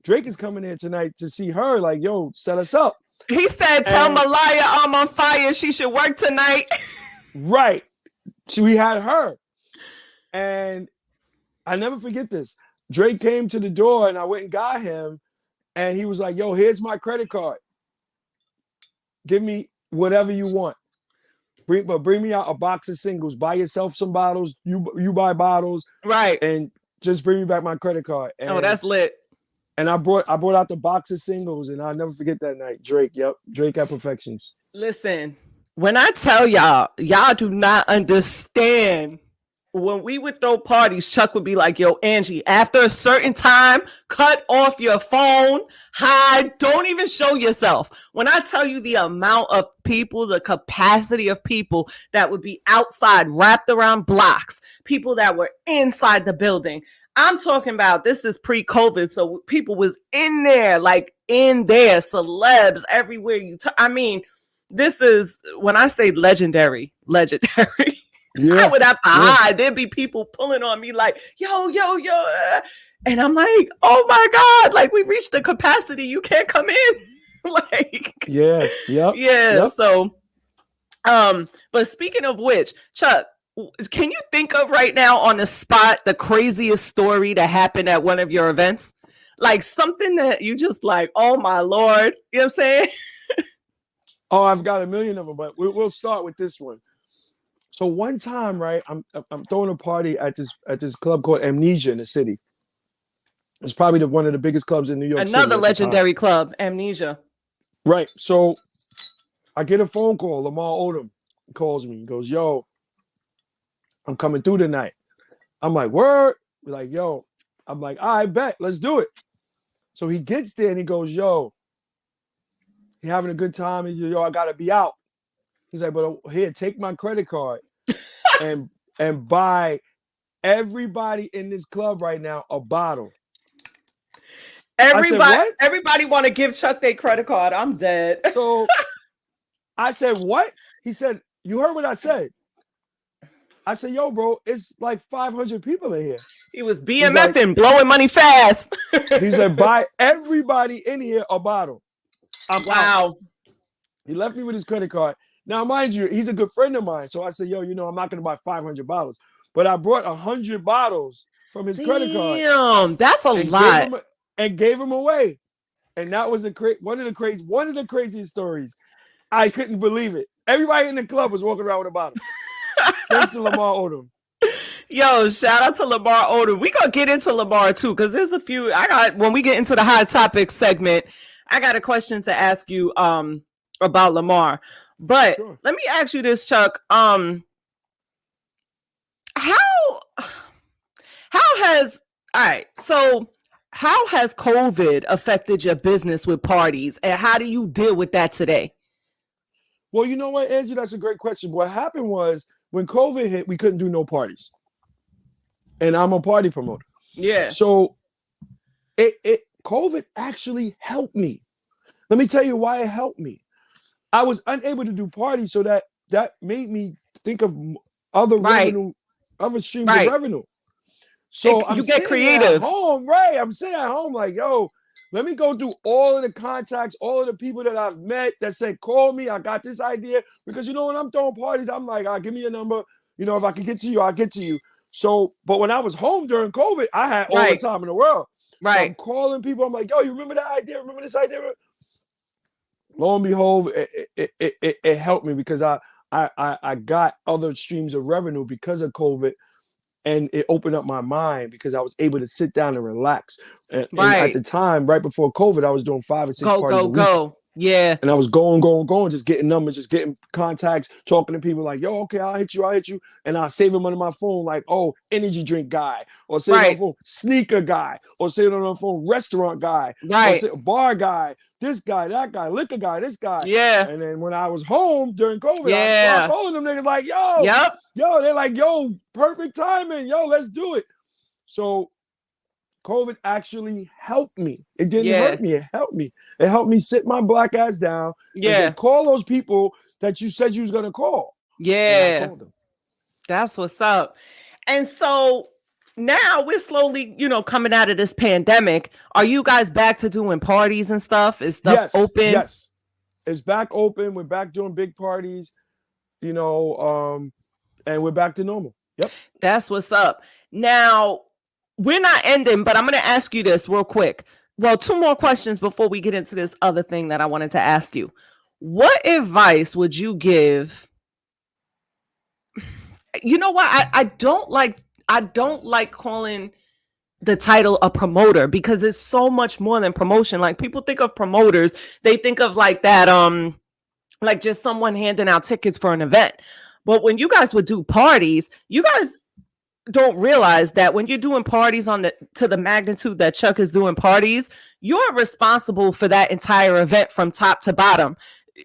Drake is coming in tonight to see her. Like, yo, set us up." He said, "Tell Malaya I'm on fire. She should work tonight." Right. We had her, and I never forget this. Drake came to the door, and I went and got him, and he was like, "Yo, here's my credit card. Give me whatever you want. Bring me out a box of singles. Buy yourself some bottles. You buy bottles, right? And just bring me back my credit card." And, that's lit. And I brought out the box of singles, and I'll never forget that night. Drake, yep, Drake at Perfections. Listen, when I tell y'all do not understand. When we would throw parties, Chuck would be like, "Yo, Angie, after a certain time, cut off your phone, hide, don't even show yourself." When I tell you the amount of people, the capacity of people that would be outside, wrapped around blocks, people that were inside the building, I'm talking about, this is pre-COVID, so people was in there, celebs everywhere. I mean, this is, when I say legendary. Yeah, I would have to hide. There'd be people pulling on me like, yo. And I'm like, oh my God, like, we reached the capacity. You can't come in. Yep. So, but speaking of which, Chuck, can you think of right now on the spot the craziest story that happened at one of your events? Like, something that you just like, oh my Lord, you know what I'm saying? Oh, I've got a million of them, but we'll start with this one. So one time, right, I'm throwing a party at this club called Amnesia in the city. It's probably one of the biggest clubs in New York City. Another legendary club, Amnesia. Right. So I get a phone call. Lamar Odom calls me. He goes, "Yo, I'm coming through tonight." I'm like, "Word?" We're like, "Yo." I'm like, "I bet. Let's do it." So he gets there and he goes, "Yo, you having a good time?" And yo, I gotta be out. He's like, "But here, take my credit card and buy everybody in this club right now a bottle." Everybody want to give Chuck their credit card. I'm dead. So I said, "What?" He said, "You heard what I said." I said, "Yo, bro, it's like 500 people in here." He was BMFing, blowing money fast. He said, "Buy everybody in here a bottle." Wow. Out. He left me with his credit card. Now, mind you, he's a good friend of mine. So I said, "Yo, I'm not going to buy 500 bottles." But I brought 100 bottles from his credit card. Damn, that's a lot. Gave him away. And that was one of the craziest stories. I couldn't believe it. Everybody in the club was walking around with a bottle. Thanks to Lamar Odom. Yo, shout out to Lamar Odom. We gonna get into Lamar too, because there's a few. I got when we get into the hot topics segment, I got a question to ask you about Lamar. But Sure. let me ask you this, Chuck. How has all right, so how has COVID affected your business with parties, and how do you deal with that today? Well, you know what, Angie, that's a great question. What happened was when COVID hit, we couldn't do no parties. And I'm a party promoter. Yeah. So it COVID actually helped me. Let me tell you why it helped me. I was unable to do parties, so that made me think of other Right. revenue, other streams of Right. revenue. So I'm You get sitting there at creative. home, right? I'm sitting at home like, yo, let me go through all of the contacts, all of the people that I've met that said, call me. I got this idea. Because when I'm throwing parties, I'm like, give me a number. If I can get to you, I'll get to you. So, but when I was home during COVID, I had all the time in the world. So I'm Right. calling people. I'm like, yo, you remember that idea? Remember this idea? Lo and behold, it helped me because I got other streams of revenue because of COVID. And it opened up my mind because I was able to sit down and relax. And at the time, right before COVID, I was doing 5 or 6 parties a week. Yeah. And I was going, just getting numbers, just getting contacts, talking to people like, yo, okay, I'll hit you. And I'll save them on my phone like, oh, energy drink guy. Or save it on my phone, sneaker guy. Or save it on my phone, restaurant guy. Right. Or bar guy, this guy, that guy, liquor guy, this guy. Yeah. And then when I was home during COVID, I started calling them niggas like, yo, they're like, yo, perfect timing. Yo, let's do it. So COVID actually helped me. It didn't hurt me. It helped me. It helped me sit my black ass down and call those people that you said you was going to call. Yeah. And I called them. That's what's up. And so now we're slowly, coming out of this pandemic. Are you guys back to doing parties and stuff? Is stuff open? Yes. It's back open. We're back doing big parties, and we're back to normal. Yep. That's what's up. Now, we're not ending, but I'm going to ask you this real quick. Well, 2 more questions before we get into this other thing that I wanted to ask you. What advice would you give? You know what? I don't like calling the title a promoter because it's so much more than promotion. Like people think of promoters, they think of like that, like just someone handing out tickets for an event. But when you guys would do parties, you guys don't realize that when you're doing parties to the magnitude that Chuck is doing parties, you're responsible for that entire event from top to bottom.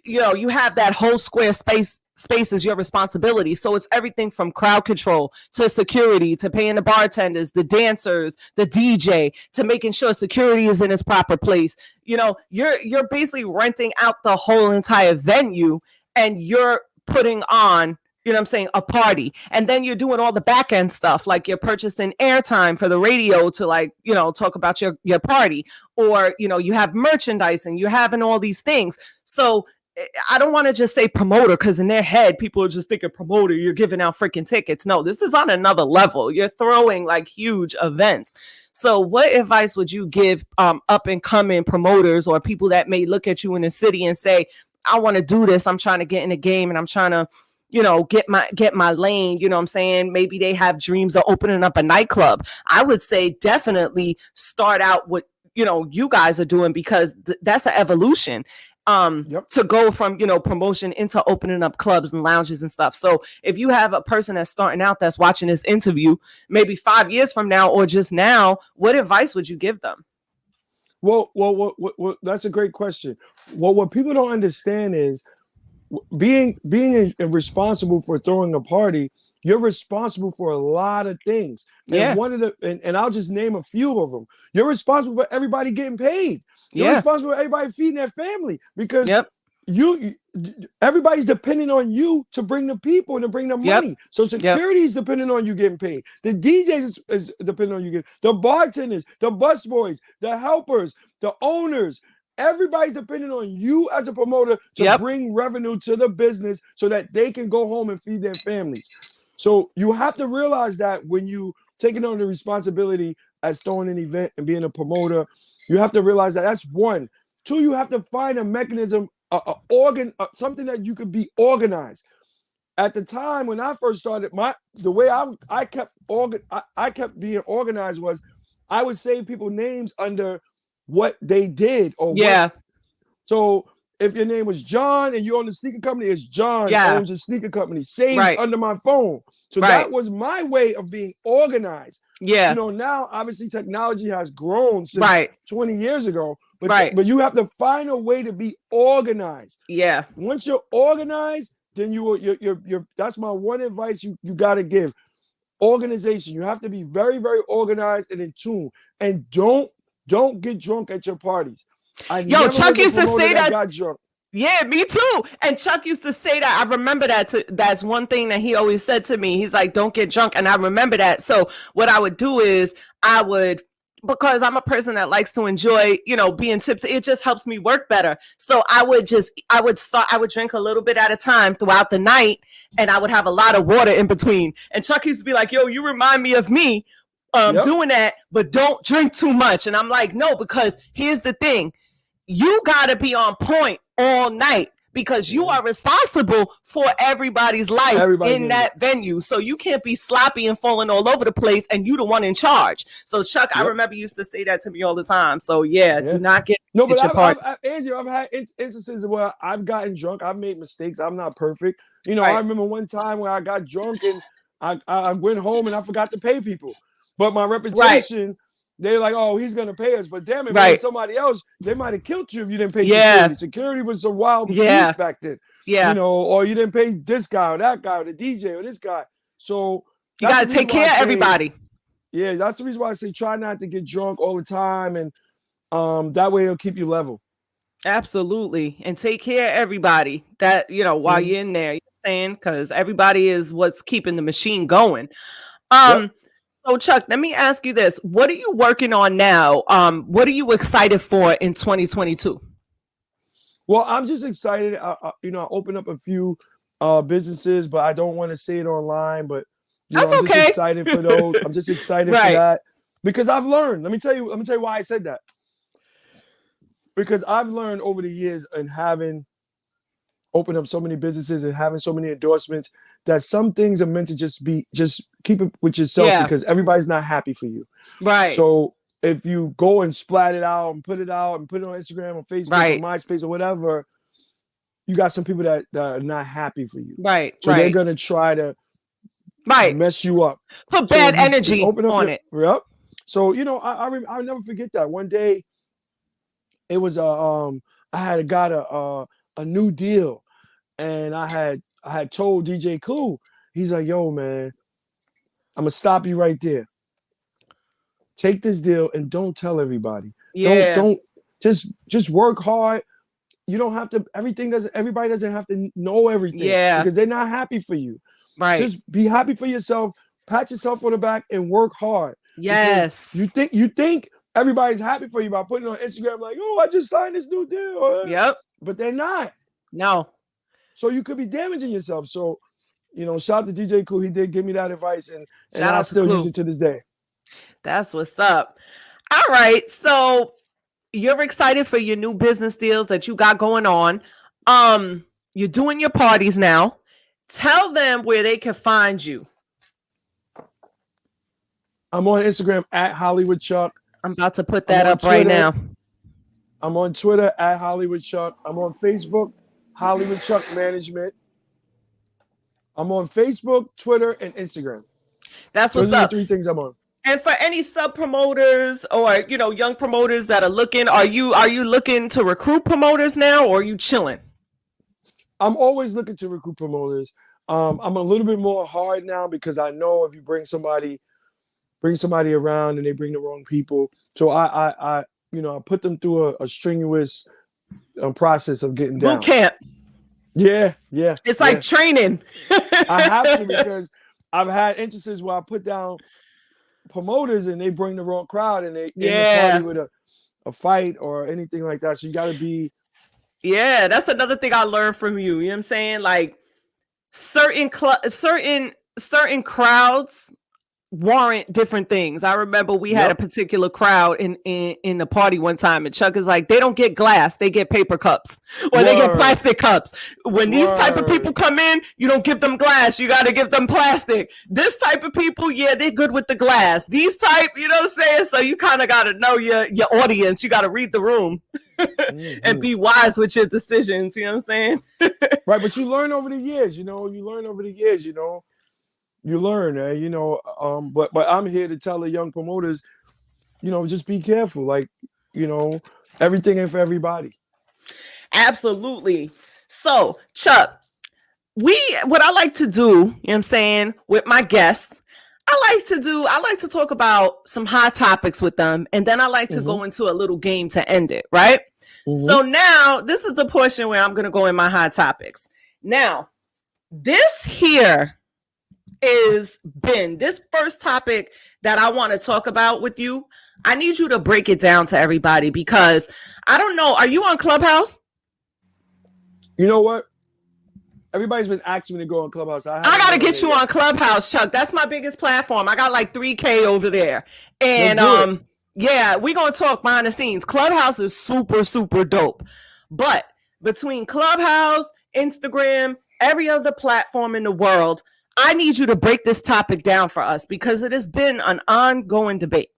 You have that whole square space is your responsibility. So it's everything from crowd control to security to paying the bartenders, the dancers, the DJ, to making sure security is in its proper place. You're basically renting out the whole entire venue and you're putting on a party. And then you're doing all the back end stuff, like you're purchasing airtime for the radio to talk about your party, or, you have merchandise and you're having all these things. So I don't want to just say promoter because in their head, people are just thinking promoter, you're giving out freaking tickets. No, this is on another level. You're throwing like huge events. So what advice would you give up and coming promoters or people that may look at you in the city and say, I want to do this. I'm trying to get in the game and I'm trying to get my lane, what I'm saying? Maybe they have dreams of opening up a nightclub. I would say definitely start out with, you guys are doing, because that's the evolution to go from, promotion into opening up clubs and lounges and stuff. So if you have a person that's starting out, that's watching this interview, maybe 5 years from now, or just now, what advice would you give them? Well, that's a great question. Well, what people don't understand is, being responsible for throwing a party, you're responsible for a lot of things. And one of the and I'll just name a few of them. You're responsible for everybody getting paid. You're responsible for everybody feeding their family, because everybody's depending on you to bring the people and to bring the money. So security is depending on you getting paid. The DJs is depending on you getting, the bartenders, the busboys, the helpers, the owners. Everybody's depending on you as a promoter to bring revenue to the business so that they can go home and feed their families. So you have to realize that when you taking on the responsibility as throwing an event and being a promoter, you have to realize that that's one. 2, you have to find a mechanism, something that you could be organized. at the time when I first started, the way I kept being organized was I would say people names under what they did or what. Yeah. So if your name was John and you own a sneaker company, it's John Yeah. owns a sneaker company saved Right. under my phone. So Right. that was my way of being organized. Yeah. You know, now obviously technology has grown since Right. 20 years ago, but Right. but you have to find a way to be organized. Yeah. Once you're organized, then you're that's my one advice you got to give. Organization. You have to be very, very organized and in tune. And don't get drunk at your parties. Yo, Chuck used to say that. Got drunk. Yeah, me too. And Chuck used to say that. I remember that. That's one thing that he always said to me. He's like, don't get drunk. And I remember that. So what I would do is because I'm a person that likes to enjoy, being tipsy, it just helps me work better. So I would drink a little bit at a time throughout the night, and I would have a lot of water in between. And Chuck used to be like, yo, you remind me of me doing that, but don't drink too much. And I'm like, no, because here's the thing. You got to be on point all night because you are responsible for everybody's life in that venue. So you can't be sloppy and falling all over the place, and you the one in charge. So Chuck, I remember you used to say that to me all the time. So do not get no. But Angie, I've had instances where I've gotten drunk. I've made mistakes. I'm not perfect. I remember one time where I got drunk and I went home and I forgot to pay people. But my reputation, they're like, oh, he's going to pay us. But damn it, if it was somebody else, they might have killed you if you didn't pay security. Security was a wild beast back then. Yeah. Or you didn't pay this guy or that guy or the DJ or this guy. So you got to take care of everybody. Yeah, that's the reason why I say try not to get drunk all the time. And that way it'll keep you level. Absolutely. And take care of everybody that, while you're in there, because everybody is what's keeping the machine going. So Chuck, let me ask you this. What are you working on now? What are you excited for in 2022? Well, I'm just excited. I opened up a few businesses, but I don't want to say it online, but that's I'm okay. just excited for those. I'm just excited for that because I've learned. Let me tell you why I said that. Because I've learned over the years and having opened up so many businesses and having so many endorsements that some things are meant to just keep it with yourself because everybody's not happy for you. Right. So if you go and splat it out and put it on Instagram or Facebook or MySpace or whatever, you got some people that are not happy for you. Right. So they're going to try to mess you up. Put bad energy on it. Yep. So, I'll never forget that. One day it was I had got a new deal, and I had told DJ Clue, he's like, yo, man, I'm gonna stop you right there. Take this deal and don't tell everybody. Yeah. Don't just work hard. You don't have to, everybody doesn't have to know everything. Yeah. Because they're not happy for you. Right. Just be happy for yourself, pat yourself on the back and work hard. Yes. Because you think everybody's happy for you by putting on Instagram like, oh, I just signed this new deal. Yep. But they're not. No. So you could be damaging yourself. So, shout out to DJ Clue. He did give me that advice, and I still use it to this day. That's what's up. All right. So you're excited for your new business deals that you got going on. You're doing your parties now. Tell them where they can find you. I'm on Instagram at Hollywood Chuck. I'm about to put that up right now. I'm on Twitter at Hollywood Chuck. I'm on Facebook, Hollywood Chuck Management. I'm on Facebook, Twitter, and Instagram. That's what's up. Those are the 3 things I'm on. And for any sub promoters or young promoters that are looking, are you looking to recruit promoters now, or are you chilling? I'm always looking to recruit promoters. I'm a little bit more hard now because I know if you bring somebody around and they bring the wrong people, so I put them through a strenuous process of getting down. Boot camp. Yeah. It's like training. I have to, because I've had instances where I put down promoters and they bring the wrong crowd and they end the party with a fight or anything like that. So you got to be. Yeah, that's another thing I learned from you. You know what I'm saying? Like certain crowds warrant different things. I remember we had a particular crowd in the party one time, and Chuck is like, they don't get glass, they get paper cups, or they get plastic cups. When these type of people come in, you don't give them glass, you got to give them plastic. This type of people, yeah, they're good with the glass. These type, you know what I'm saying? So you kind of got to know your audience. You got to read the room and be wise with your decisions. You know what I'm saying? Right, but you learn over the years. You learn, but I'm here to tell the young promoters, just be careful. Like, everything ain't for everybody. Absolutely. So, Chuck, what I like to do, you know what I'm saying, with my guests, I like to talk about some hot topics with them, and then I like to go into a little game to end it, right? So now this is the portion where I'm going to go in my hot topics. Now, this here is this first topic that I want to talk about with you. I need you to break it down to everybody, because I don't know, are you on Clubhouse? You know what? Everybody's been asking me to go on Clubhouse. I got to get you on Clubhouse, Chuck. That's my biggest platform. I got like 3K over there. And yeah, we're going to talk behind the scenes. Clubhouse is super, super dope. But between Clubhouse, Instagram, every other platform in the world, I need you to break this topic down for us, because it has been an ongoing debate.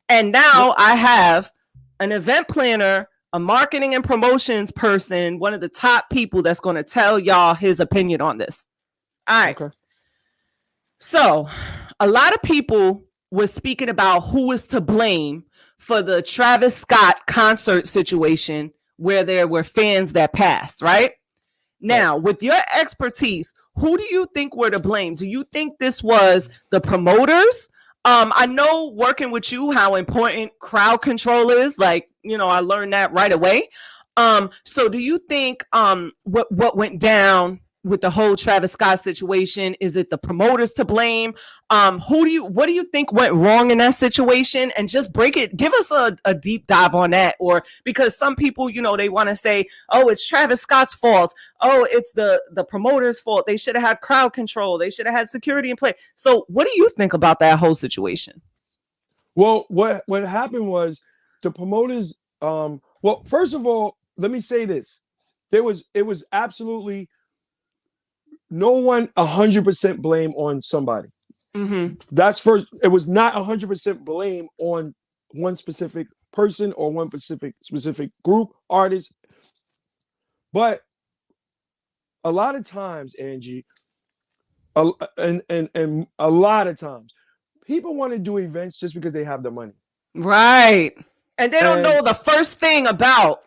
And now I have an event planner, a marketing and promotions person, one of the top people that's going to tell y'all his opinion on this. All right. Okay. So a lot of people were speaking about who is to blame for the Travis Scott concert situation where there were fans that passed, right? Now, with your expertise, who do you think were to blame? Do you think this was the promoters? I know, working with you, how important crowd control is. Like, I learned that right away. So do you think what went down with the whole Travis Scott situation? Is it the promoters to blame? What do you think went wrong in that situation? And just give us a deep dive on that. Or, because some people, they want to say, oh, it's Travis Scott's fault. Oh, it's the promoters' fault. They should have had crowd control. They should have had security in place. So what do you think about that whole situation? Well, what happened was the promoters, well, first of all, let me say this. It was absolutely no one 100% blame on somebody. That's first. It was not 100% blame on one specific person or one specific group, artist. But a lot of times, Angie, and a lot of times, people want to do events just because they have the money. Right. And they don't know the first thing about.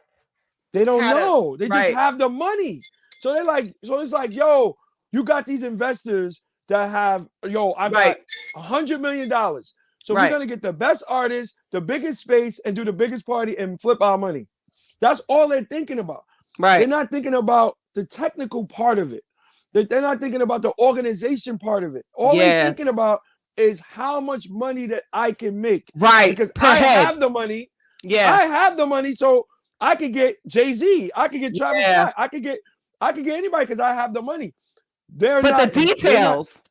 They don't know. They just have the money. So it's like, yo, you got these investors that have, I got $100 million. So we're going to get the best artists, the biggest space, and do the biggest party and flip our money. That's all they're thinking about. Right. They're not thinking about the technical part of it. They're not thinking about the organization part of it. All they're thinking about is how much money that I can make. Right. Because I have the money. Yeah. I have the money. So I could get Jay-Z. I could get Travis Scott. I could get anybody because I have the money. The details.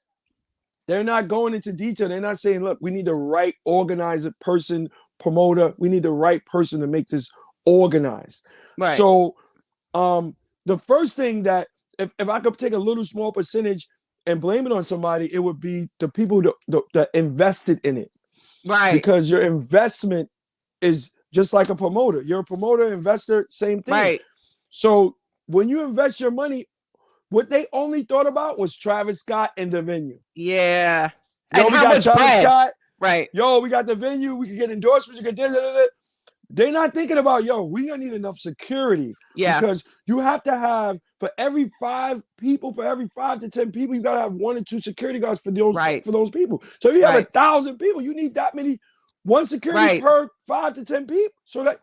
They're not going into detail. They're not saying, look, we need the right organizer, person, promoter. We need the right person to make this organized. Right. So the first thing that, if I could take a little small percentage and blame it on somebody, it would be the people that invested in it. Right. Because your investment is just like a promoter. You're a promoter, investor, same thing. Right. So when you invest your money, what they only thought about was Travis Scott and the venue. Yeah. Yo, we got Travis Scott. Right. Yo, we got the venue. We can get endorsements. You can They're not thinking about, we're going to need enough security. Yeah. Because you have to have, for every 5 people, for every 5 to 10 people, you got to have 1 or 2 security guards for those people. So if you have 1,000 people, you need that many, 1 security per 5 to 10 people, so that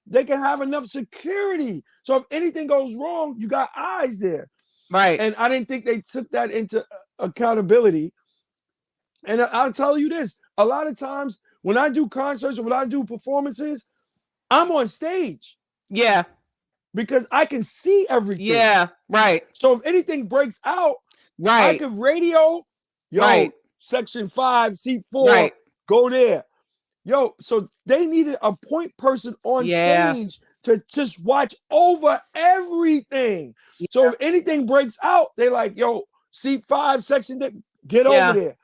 they can have enough security. So if anything goes wrong, you got eyes there. Right. And I didn't think they took that into accountability. And I'll tell you this, a lot of times when I do concerts or when I do performances, I'm on stage. Yeah. Because I can see everything. Yeah. Right. So if anything breaks out, I could radio. Yo, section 5, seat 4, Right. go there. Yo, so they needed a point person on Yeah. stage to just watch over everything. So if anything breaks out, they like, yo, seat 5, section, get over Yeah. there.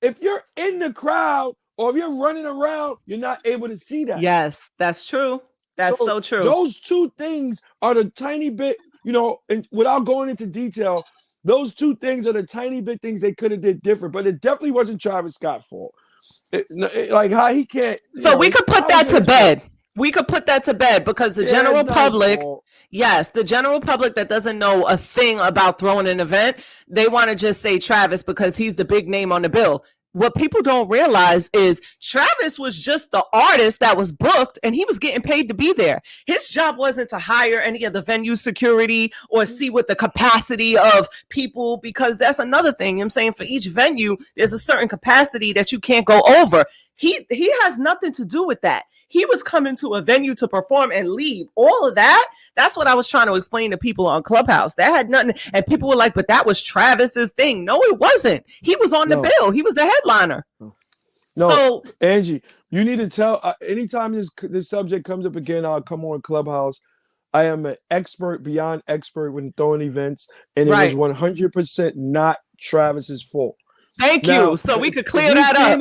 If you're in the crowd or if you're running around, you're not able to see that. Yes, that's true. That's So so true. those two things are the tiny bit, and without going into detail, those two things are the tiny bit things they could have did different. But it definitely wasn't Travis Scott's fault. Like how he can't, So we could put how is that it to his fault? bed. We could put that to bed because the Yeah, it's general not his public, fault. yes, the general public that doesn't know a thing about throwing an event, they want to just say Travis because he's the big name on the bill. What people don't realize is Travis was just the artist that was booked and he was getting paid to be there. His job wasn't to hire any of the venue security or see what the capacity of people, because that's another thing. I'm saying for each venue, there's a certain capacity that you can't go over. He has nothing to do with that. He was coming to a venue to perform and leave. All of that, that's what I was trying to explain to people on Clubhouse. That had nothing, and people were like, but that was Travis's thing. No, it wasn't. He was on the bill. He was the headliner. No, So Angie, you need to tell, anytime this subject comes up again, I'll come on Clubhouse. I am an expert, beyond expert when throwing events, and it was 100% not Travis's fault. Thank you. So we could clear that up.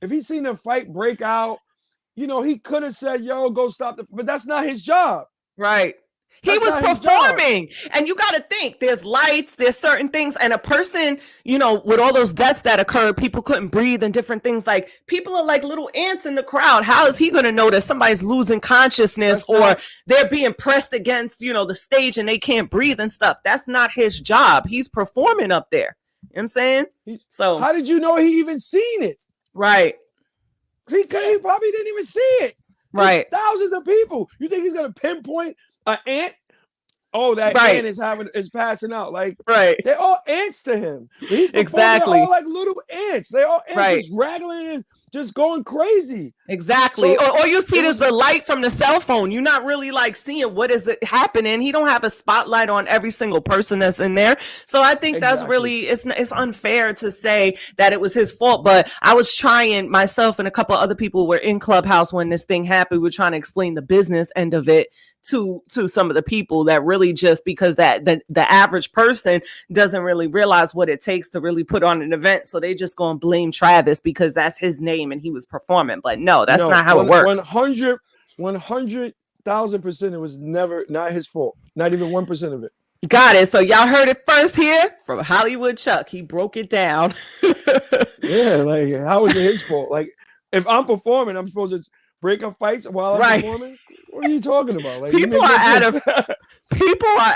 If he's seen the fight break out, he could have said, yo, go stop but that's not his job. Right. He was performing. And you got to think, there's lights, there's certain things. And a person, with all those deaths that occurred, people couldn't breathe and different things. Like, people are like little ants in the crowd. How is he going to know that somebody's losing consciousness or they're being pressed against, the stage and they can't breathe and stuff? That's not his job. He's performing up there. You know what I'm saying? So how did you know he even seen it? Right. He probably didn't even see it. Right. There's thousands of people. You think he's gonna pinpoint an ant? Oh, that ant is passing out. Like, they're all ants to him. He's exactly. They're all like little ants. They all ants just rattling and just going crazy. Exactly. So, or you see there's the light from the cell phone. You're not really like seeing what is it happening. He don't have a spotlight on every single person that's in there. So I think that's really, it's unfair to say that it was his fault. But I was trying, myself and a couple other people were in Clubhouse when this thing happened. We were trying to explain the business end of it to some of the people that really, just because that the average person doesn't really realize what it takes to really put on an event. So they just go and blame Travis because that's his name and he was performing. But no, that's not how it works. 100,000%. It was not his fault. Not even 1% of it. Got it. So y'all heard it first here from Hollywood Chuck. He broke it down. Yeah, like, how is it his fault? Like, if I'm performing, I'm supposed to break up fights while I'm performing? What are you talking about? Like, people are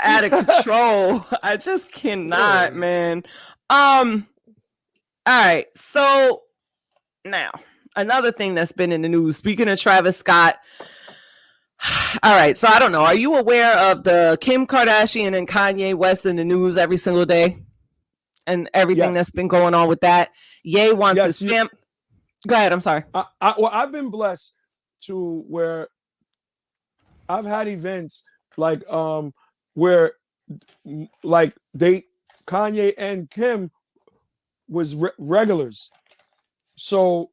out of control. I just cannot, man. All right. So now, another thing that's been in the news, speaking of Travis Scott. All right. So I don't know. Are you aware of the Kim Kardashian and Kanye West in the news every single day? And everything that's been going on with that? Ye wants his fam. Go ahead. I'm sorry. I've been blessed to where I've had events like where like Kanye and Kim was regulars. So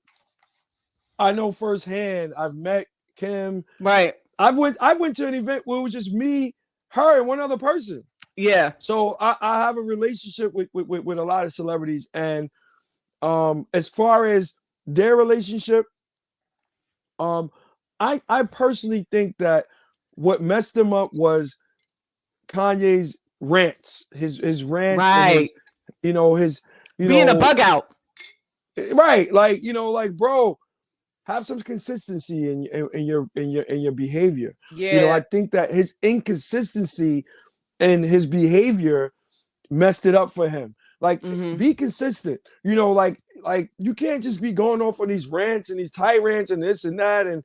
I know firsthand. I've met Kim. Right. I went to an event where it was just me, her, and one other person. Yeah. So I have a relationship with a lot of celebrities, and as far as their relationship, I personally think that what messed them up was Kanye's rants, his rants, right? And his being a bug out, right? Like bro, have some consistency in your behavior. Yeah, I think that his inconsistency and his behavior messed it up for him. Like, be consistent. Like you can't just be going off on these rants and these tirades and this and that and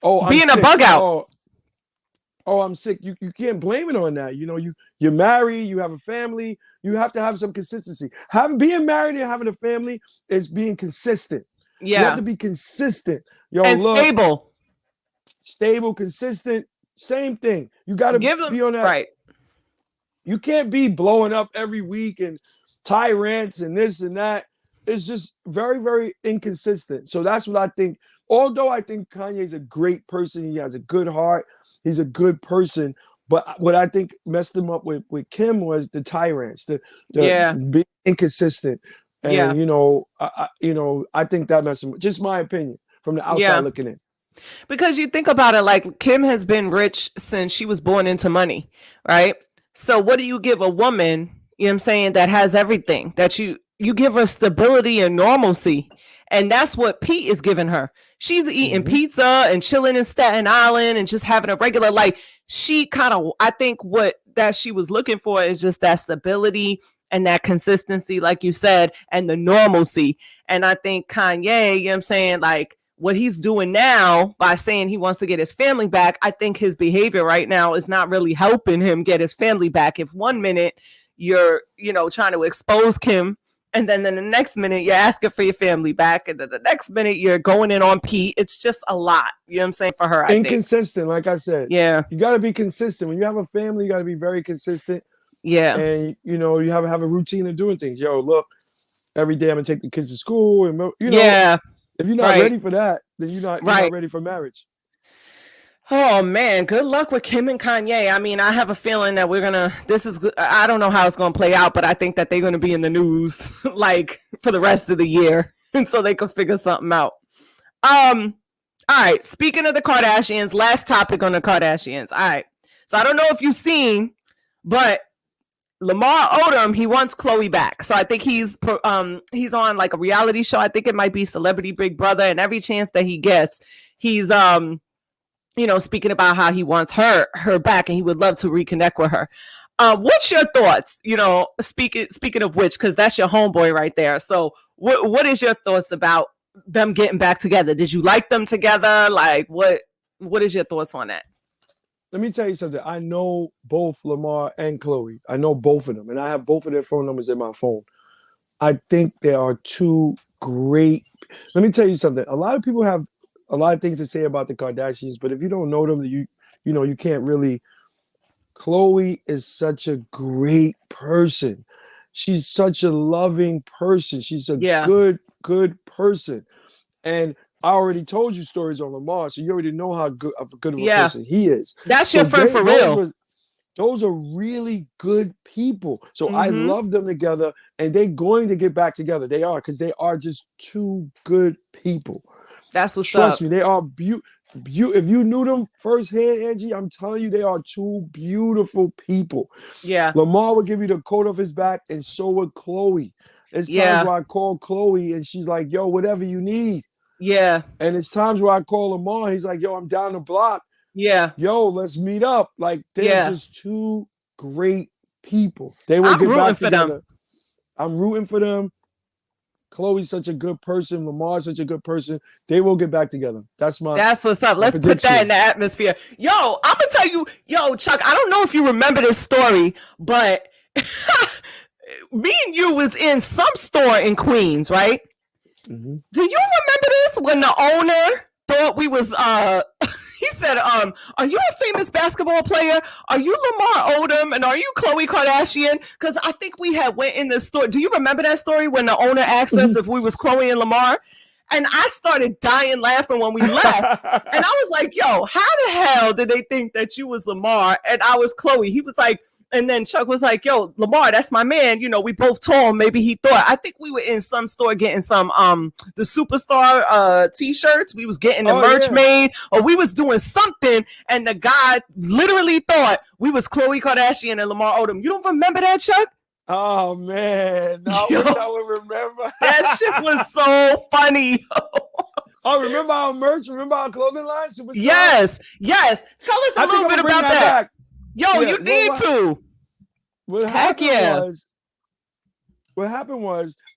I'm being sick. A bug out. Oh, I'm sick. You can't blame it on that. You're married, you have a family, you have to have some consistency. Being married and having a family is being consistent. Yeah. You have to be consistent. Stable, consistent, same thing. You got to be on that. Right. You can't be blowing up every week and tyrants and this and that. it's just very, very inconsistent. So that's what I think. Although I think Kanye's a great person, he has a good heart, he's a good person. But what I think messed him up with Kim was the tyrants, the Yeah. being inconsistent, and Yeah. I think that messed him. Just my opinion from the outside Yeah. looking in. Because you think about it, like Kim has been rich since she was born into money, right? So what do you give a woman, you know what I'm saying, that has everything? That you give her stability and normalcy. And that's what Pete is giving her. She's eating Hmm. pizza and chilling in Staten Island and just having a regular life. She kind of, I think what that she was looking for is just that stability and that consistency, like you said, and the normalcy. And I think Kanye, you know what I'm saying, like what he's doing now by saying he wants to get his family back, I think his behavior right now is not really helping him get his family back. If one minute you're, trying to expose Kim, and then in the next minute you're asking for your family back, and then the next minute you're going in on Pete, it's just a lot. You know what I'm saying, for her, I think. Inconsistent, like I said. Yeah. You got to be consistent. When you have a family, you got to be very consistent, Yeah. and you have a routine of doing things. Yo, look, every day I'm gonna take the kids to school, and Yeah. if you're not Right. ready for that, then you're not Right. ready for marriage. Oh man, good luck with Kim and Kanye. I mean, I have a feeling that I don't know how it's gonna play out, but I think that they're gonna be in the news like for the rest of the year. And so they can figure something out. All right. Speaking of the Kardashians, last topic on the Kardashians. All right. So I don't know if you've seen, but Lamar Odom, he wants Khloe back. So I think he's on like a reality show. I think it might be Celebrity Big Brother, and every chance that he gets, he's speaking about how he wants her back and he would love to reconnect with her. What's your thoughts? Speaking of which, because that's your homeboy right there. So what is your thoughts about them getting back together? Did you like them together? Like what is your thoughts on that? Let me tell you something. I know both Lamar and Chloe. I know both of them, and I have both of their phone numbers in my phone. I think they are two great. Let me tell you something. A lot of people have a lot of things to say about the Kardashians, but if you don't know them, you can't really. Chloe is such a great person. She's such a loving person. She's a Yeah. good person. And I already told you stories on Lamar, so you already know how good of a Yeah. person he is. That's So your friend for real. those are really good people. So I Mm-hmm. love them together, and they're going to get back together. They are, because they are just two good people. That's what's Trust up. me, they are beautiful. If you knew them firsthand, Angie, I'm telling you, they are two beautiful people. Yeah. Lamar would give you the coat off his back, and so would Chloe. There's times Yeah. where I call Chloe, and she's like, "Yo, whatever you need." Yeah. And it's times where I call Lamar, he's like, "Yo, I'm down the block. Yeah. Yo, let's meet up." Like, they're Yeah. just two great people. They will I'm get rooting back for them. together. I'm rooting for them. Chloe's such a good person. Lamar's such a good person. They will get back together. That's That's what's up. my Let's put that in prediction. the atmosphere. Yo, I'm gonna tell you, yo, Chuck, I don't know if you remember this story, but me and you was in some store in Queens, right? Mm-hmm. Do you remember this when the owner thought we was he said, are you a famous basketball player? Are you Lamar Odom and are you Khloe Kardashian? Because I think we had went in the store. Do you remember that story when the owner asked us if we was Khloe and Lamar? And I started dying laughing when we left. And I was like, yo, how the hell did they think that you was Lamar and I was Khloe? He was like, and then Chuck was like, yo, Lamar, that's my man. We both told him. Maybe he thought. I think we were in some store getting some the superstar t-shirts. We was getting the Oh merch yeah. made, or we was doing something, and the guy literally thought we was Khloe Kardashian and Lamar Odom. You don't remember that, Chuck? Oh man. I Yo, wish I would remember. that shit was so funny. Oh, remember our merch? Remember our clothing line? Superstar? Yes. Tell us a I think little I'm bit gonna bring about that that. back. Yo, Yeah. you need to. What Heck happened yeah. was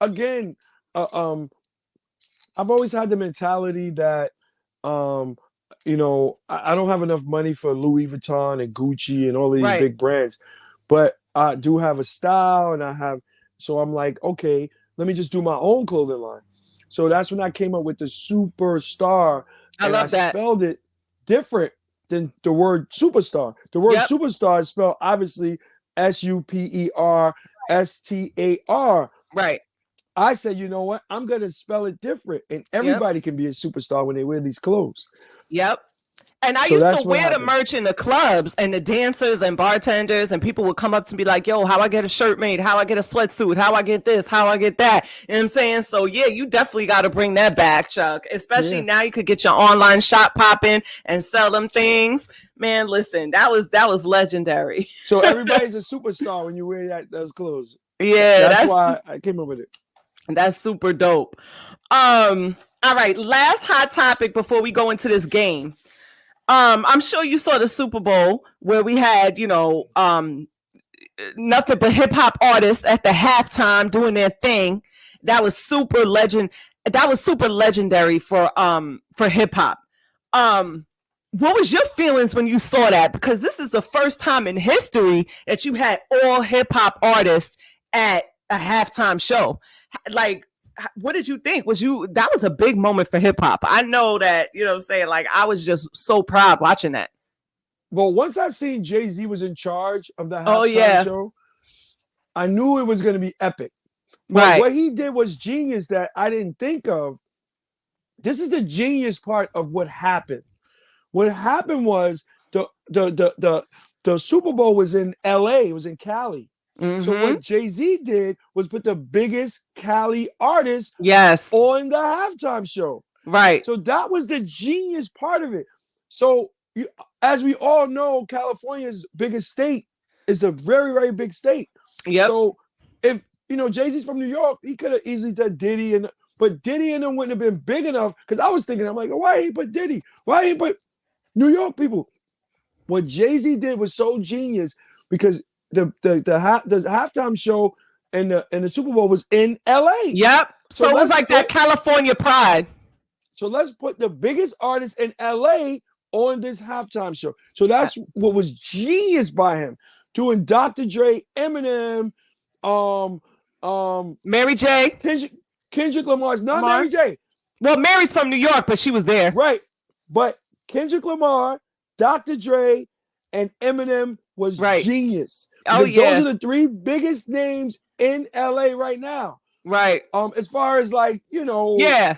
again, I've always had the mentality that I don't have enough money for Louis Vuitton and Gucci and all these Right. big brands, but I do have a style, and so I'm like, okay, let me just do my own clothing line. So that's when I came up with the Superstar, I and I love that. spelled it different than the word superstar. The word Yep. superstar is spelled obviously SUPERSTAR. Right. I said, you know what? I'm gonna spell it different, and Yep. everybody can be a superstar when they wear these clothes. Yep. And I So used to that's what wear the happened. merch in the clubs, and the dancers and bartenders and people would come up to me like, yo, how I get a shirt made, how I get a sweatsuit, how I get this, how I get that. You know what I'm saying? So yeah, you definitely got to bring that back, Chuck. Especially Yeah. now you could get your online shop popping and sell them things. Man, listen, that was legendary. So everybody's a superstar when you wear those clothes. Yeah, That's that's why I came up with it. that's super dope. All right, last hot topic before we go into this game. I'm sure you saw the Super Bowl where we had, nothing but hip hop artists at the halftime doing their thing. That was super legend. That was super legendary for hip hop. Um, what was your feelings when you saw that? Because this is the first time in history that you had all hip hop artists at a halftime show. Like, what did you think? That was a big moment for hip hop? I know that, you know what I'm saying? Like, I was just so proud watching that. Well, once I seen Jay-Z was in charge of the Oh halftime yeah. show, I knew it was going to be epic. But Right. what he did was genius that I didn't think of. This is the genius part of what happened. What happened was the Super Bowl was in LA, it was in Cali. So Mm-hmm. what Jay-Z did was put the biggest Cali artist Yes. on the halftime show. Right. So that was the genius part of it. So as we all know, California's biggest state is a very, very big state. Yep. So if Jay-Z's from New York, he could have easily said Diddy, but Diddy and them wouldn't have been big enough. Because I was thinking, I'm like, why he put Diddy? Why he put New York people? What Jay-Z did was so genius because the halftime show and the Super Bowl was in LA. Yep. So it was like that California pride. So let's put the biggest artist in LA on this halftime show. So that's what was genius by him. Doing Dr. Dre, Eminem, Mary J. Kendrick Lamar's not Mary J. Well, Mary's from New York, but she was there. Right. But Kendrick Lamar, Dr. Dre, and Eminem was genius. Oh yeah. Those are the three biggest names in LA right now. Right. As far as yeah,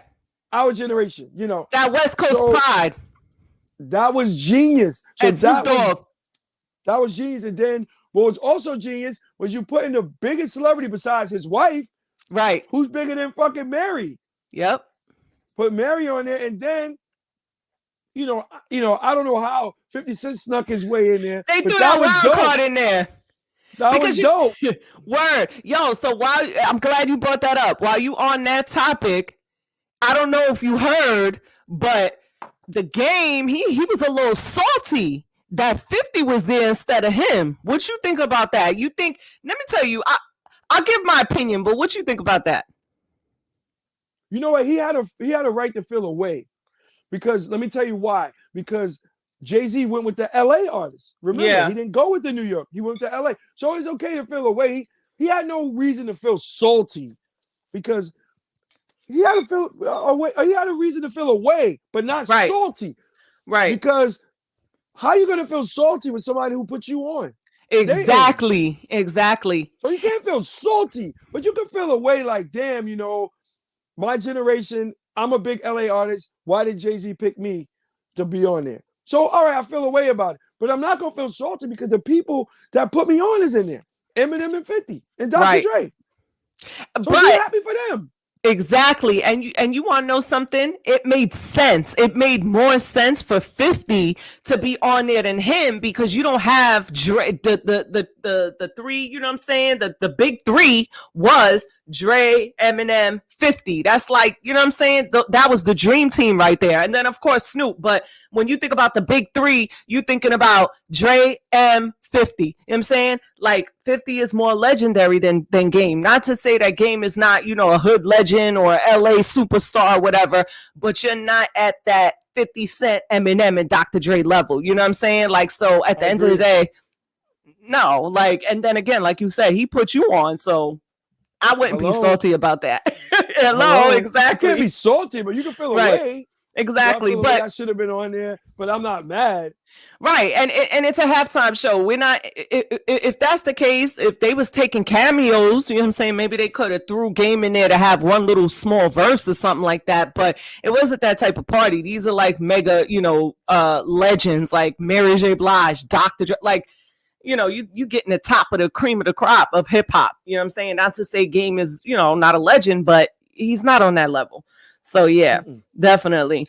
our generation, that West Coast pride. That was genius. So and that was genius. And then what was also genius was you put in the biggest celebrity besides his wife. Right. Who's bigger than fucking Mary? Yep. Put Mary on there, and then I don't know how 50 Cent snuck his way in there. They threw that wild card in there. That was dope. Word. Yo, so I'm glad you brought that up. While you on that topic, I don't know if you heard, but the game, he was a little salty that 50 was there instead of him. What you think about that? You think, let me tell you, I'll give my opinion, but what you think about that? You know what? He had a right to feel away. Because let me tell you why. Because Jay-Z went with the LA artists. Remember, he didn't go with the New York. He went to LA. So it's okay to feel away. He had no reason to feel salty because he had to feel away. He had a reason to feel away, but not salty. Right. Because how are you going to feel salty with somebody who put you on? Exactly. So you can't feel salty, but you can feel away like, damn, my generation, I'm a big LA artist. Why did Jay-Z pick me to be on there? So, all right, I feel a way about it. But I'm not going to feel salty because the people that put me on is in there. Eminem and 50 and Dr. Dre. So be happy for them. Exactly. And you want to know something? It made sense. It made more sense for 50 to be on there than him because you don't have Dre, the three, you know what I'm saying? The big three was Dre, Eminem, 50. That's like, you know what I'm saying? That was the dream team right there. And then of course Snoop. But when you think about the big three, you're thinking about Dre, M, 50. You know what I'm saying? Like 50 is more legendary than Game. Not to say that Game is not, a hood legend or LA superstar or whatever, but you're not at that 50 Cent, Eminem, and Dr. Dre level. You know what I'm saying? Like, so at the end of the day, no, like, and then again, like you said, he put you on, so I wouldn't be salty about that. Hello, exactly. You can't be salty, but you can feel away. exactly. feel like I should have been on there, but I'm not mad. Right, and it's a halftime show. We're not. If that's the case, if they was taking cameos, you know what I'm saying, maybe they could have threw Game in there to have one little small verse or something like that. But it wasn't that type of party. These are like mega, legends like Mary J. Blige, Dr. Dre, like, you getting the top of the cream of the crop of hip hop. You know what I'm saying? Not to say Game is, not a legend, but he's not on that level. So yeah, definitely.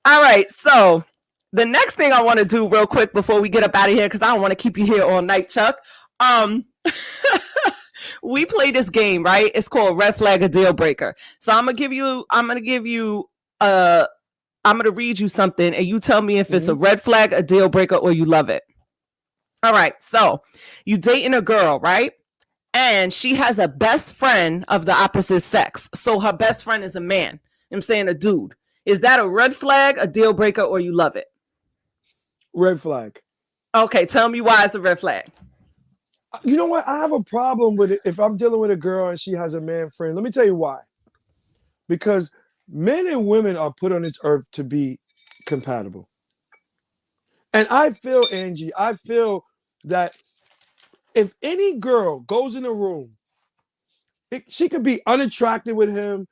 All right, so the next thing I want to do real quick before we get up out of here, because I don't want to keep you here all night, Chuck. We play this game, right? It's called Red Flag or Deal Breaker. So I'm gonna read you something, and you tell me if it's a red flag, a deal breaker, or you love it. All right. So you dating a girl, right? And she has a best friend of the opposite sex. So her best friend is a man. I'm saying a dude. Is that a red flag, a deal breaker, or you love it? Red flag. Okay, tell me why it's a red flag. You know what? I have a problem with it if I'm dealing with a girl and she has a man friend. Let me tell you why. Because men and women are put on this earth to be compatible. And I feel, Angie, that if any girl goes in a room, she could be unattracted with him.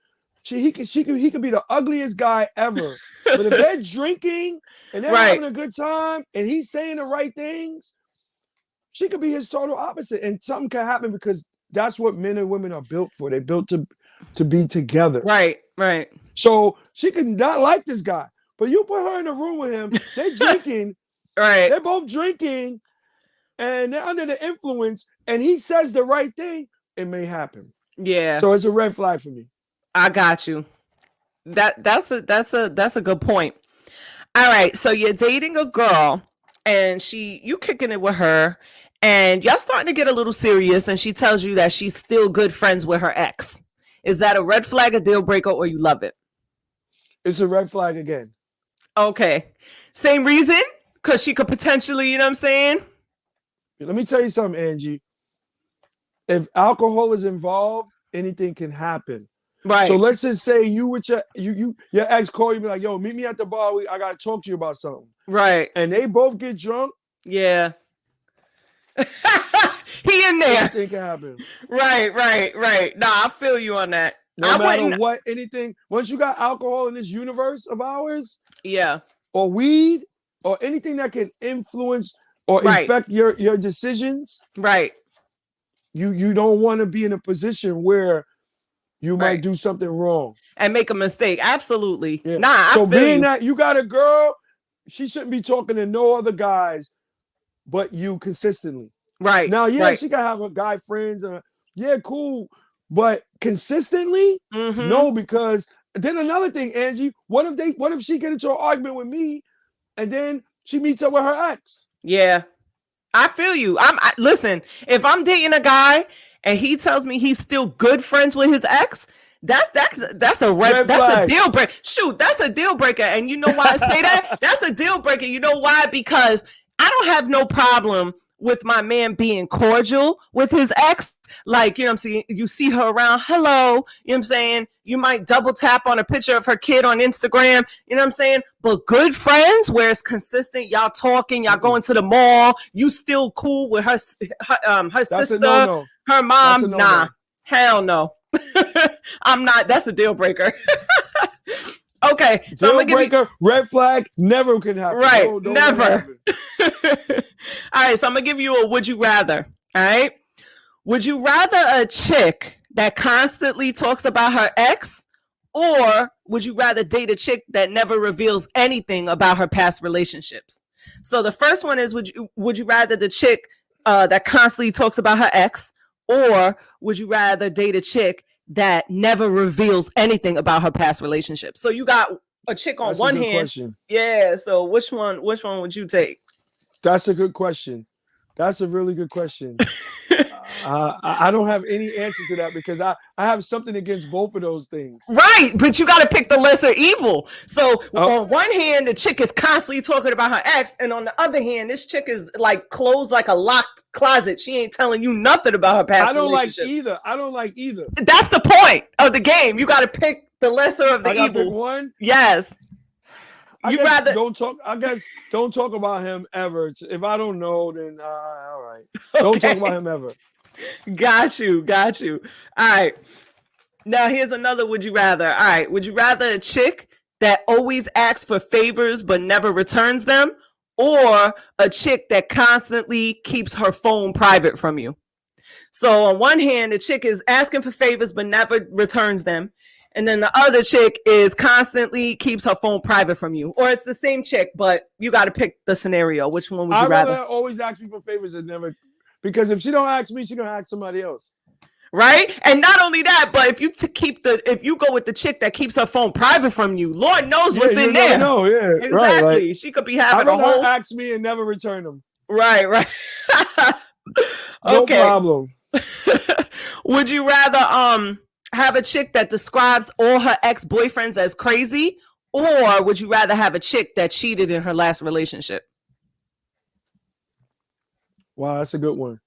He could be the ugliest guy ever. But if they're drinking and they're having a good time and he's saying the right things, she could be his total opposite. And something can happen because that's what men and women are built for. They're built to be together. Right. So she could not like this guy. But you put her in a room with him, they're drinking. Right. They're both drinking and they're under the influence and he says the right thing, it may happen. Yeah. So it's a red flag for me. I got you. That's a good point. All right, so you're dating a girl and you kicking it with her and y'all starting to get a little serious and she tells you that she's still good friends with her ex. Is that a red flag, a deal breaker, or you love it? It's a red flag again. Okay. Same reason? Because she could potentially, you know what I'm saying? Let me tell you something, Angie. If alcohol is involved, anything can happen. Right. So let's just say you with your ex call you, be like, yo, meet me at the bar. I gotta talk to you about something. Right. And they both get drunk. Yeah. He in there. Anything can happen. Right. Nah, I feel you on that. No matter what, anything. Once you got alcohol in this universe of ours, yeah, or weed, or anything that can influence or affect your decisions, right? You don't want to be in a position where you might do something wrong and make a mistake. Absolutely. Yeah. Nah. So I feel being you. that you got a girl, she shouldn't be talking to no other guys but you consistently. Right. Now, yeah, she can have her guy friends. Yeah, cool. But consistently, no, because then another thing, Angie, what if she get into an argument with me and then she meets up with her ex? Yeah. I feel you. Listen, if I'm dating a guy and he tells me he's still good friends with his ex, that's a red that's flag. A deal breaker. Shoot, that's a deal breaker. And you know why I say that? That's a deal breaker. You know why? Because I don't have no problem with my man being cordial with his ex. Like, you know what I'm saying? You see her around, hello, you know what I'm saying? You might double tap on a picture of her kid on Instagram, you know what I'm saying? But good friends where it's consistent, y'all talking, y'all going to the mall, you still cool with her sister, her mom, nah, hell no. I'm not, that's a deal breaker. Okay, so deal I'm gonna breaker, red flag, never can happen. Right, no, never. All right, so I'm gonna give you a would you rather. All right, would you rather a chick that constantly talks about her ex, or would you rather date a chick that never reveals anything about her past relationships? So the first one is would you rather the chick that constantly talks about her ex, or would you rather date a chick that never reveals anything about her past relationships? So you got a chick on one hand. Question. Yeah. So which one would you take? That's a good question. That's a really good question. I don't have any answer to that because I have something against both of those things. Right, but you got to pick the lesser evil. So on one hand, the chick is constantly talking about her ex, and on the other hand, this chick is like closed like a locked closet. She ain't telling you nothing about her past relationships. I don't like either. That's the point of the game. You got to pick the lesser of the evil. Pick one? Yes. don't talk. I guess don't talk about him ever. If I don't know, then all right. Don't talk about him ever. Got you. All right. Now here's another would you rather. All right. Would you rather a chick that always asks for favors but never returns them, or a chick that constantly keeps her phone private from you? So on one hand, the chick is asking for favors but never returns them. And then the other chick is constantly keeps her phone private from you. Or it's the same chick, but you got to pick the scenario. Which one would you rather? I'd rather always ask me for favors and never, because if she don't ask me, she's going to ask somebody else. Right? And not only that, but if you go with the chick that keeps her phone private from you, Lord knows what's in there. No, yeah. Exactly. Right, like, she could be having a whole... ask me and never return them. Right. No problem. Would you rather have a chick that describes all her ex-boyfriends as crazy, or would you rather have a chick that cheated in her last relationship? Wow, that's a good one.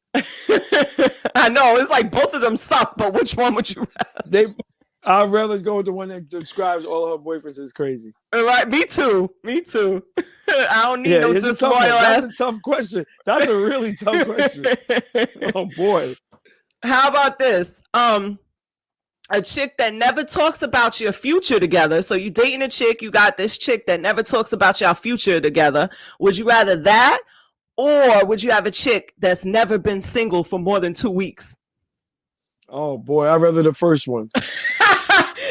I know, it's like both of them suck, but which one would you rather? I'd rather go with the one that describes all her boyfriends as crazy. Right, me too. I don't need no disloyal ass. That's a tough question. That's a really tough question. Oh boy. How about this? A chick that never talks about your future together. So you dating a chick, you got this chick that never talks about your future together. Would you rather that, or would you have a chick that's never been single for more than 2 weeks? Oh boy, I'd rather the first one.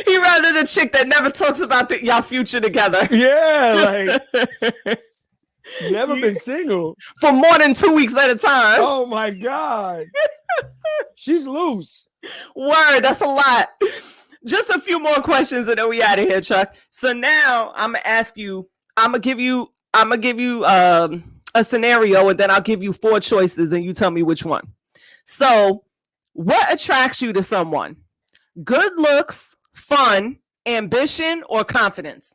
He rather the chick that never talks about y'all future together. Yeah, like never been single for more than 2 weeks at a time. Oh my God. She's loose. Word, that's a lot. Just a few more questions and then we out of here, Chuck. So now I'm gonna ask you, I'm gonna give you a scenario, and then I'll give you 4 choices and you tell me which one. So what attracts you to someone? Good looks, fun, ambition, or confidence?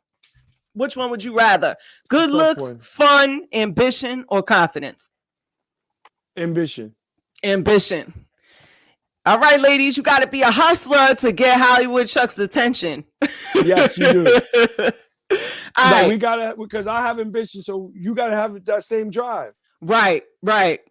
Which one would you rather? Good looks, fun, ambition, or confidence? Ambition. All right, ladies, you got to be a hustler to get Hollywood Chuck's attention. Yes, you do. All right. We gotta, because I have ambition, so you gotta have that same drive. Right,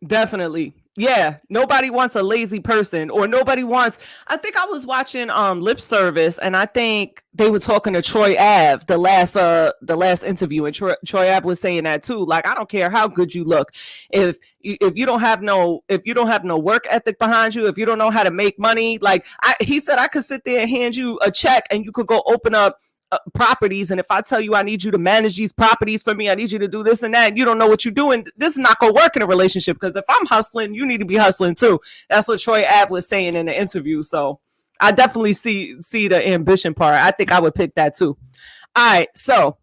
definitely. Yeah, nobody wants a lazy person, or nobody wants. I think I was watching Lip Service, and I think they were talking to Troy Ave the last interview, and Troy Ave was saying that too. Like, I don't care how good you look, if you don't have no work ethic behind you, if you don't know how to make money, like he said, I could sit there and hand you a check, and you could go open up properties, and if I tell you I need you to manage these properties for me, I need you to do this and that, and you don't know what you're doing, this is not gonna work in a relationship, because if I'm hustling, you need to be hustling too. That's what Troy Ave was saying in the interview. So I definitely see the ambition part. I think I would pick that too. All right, so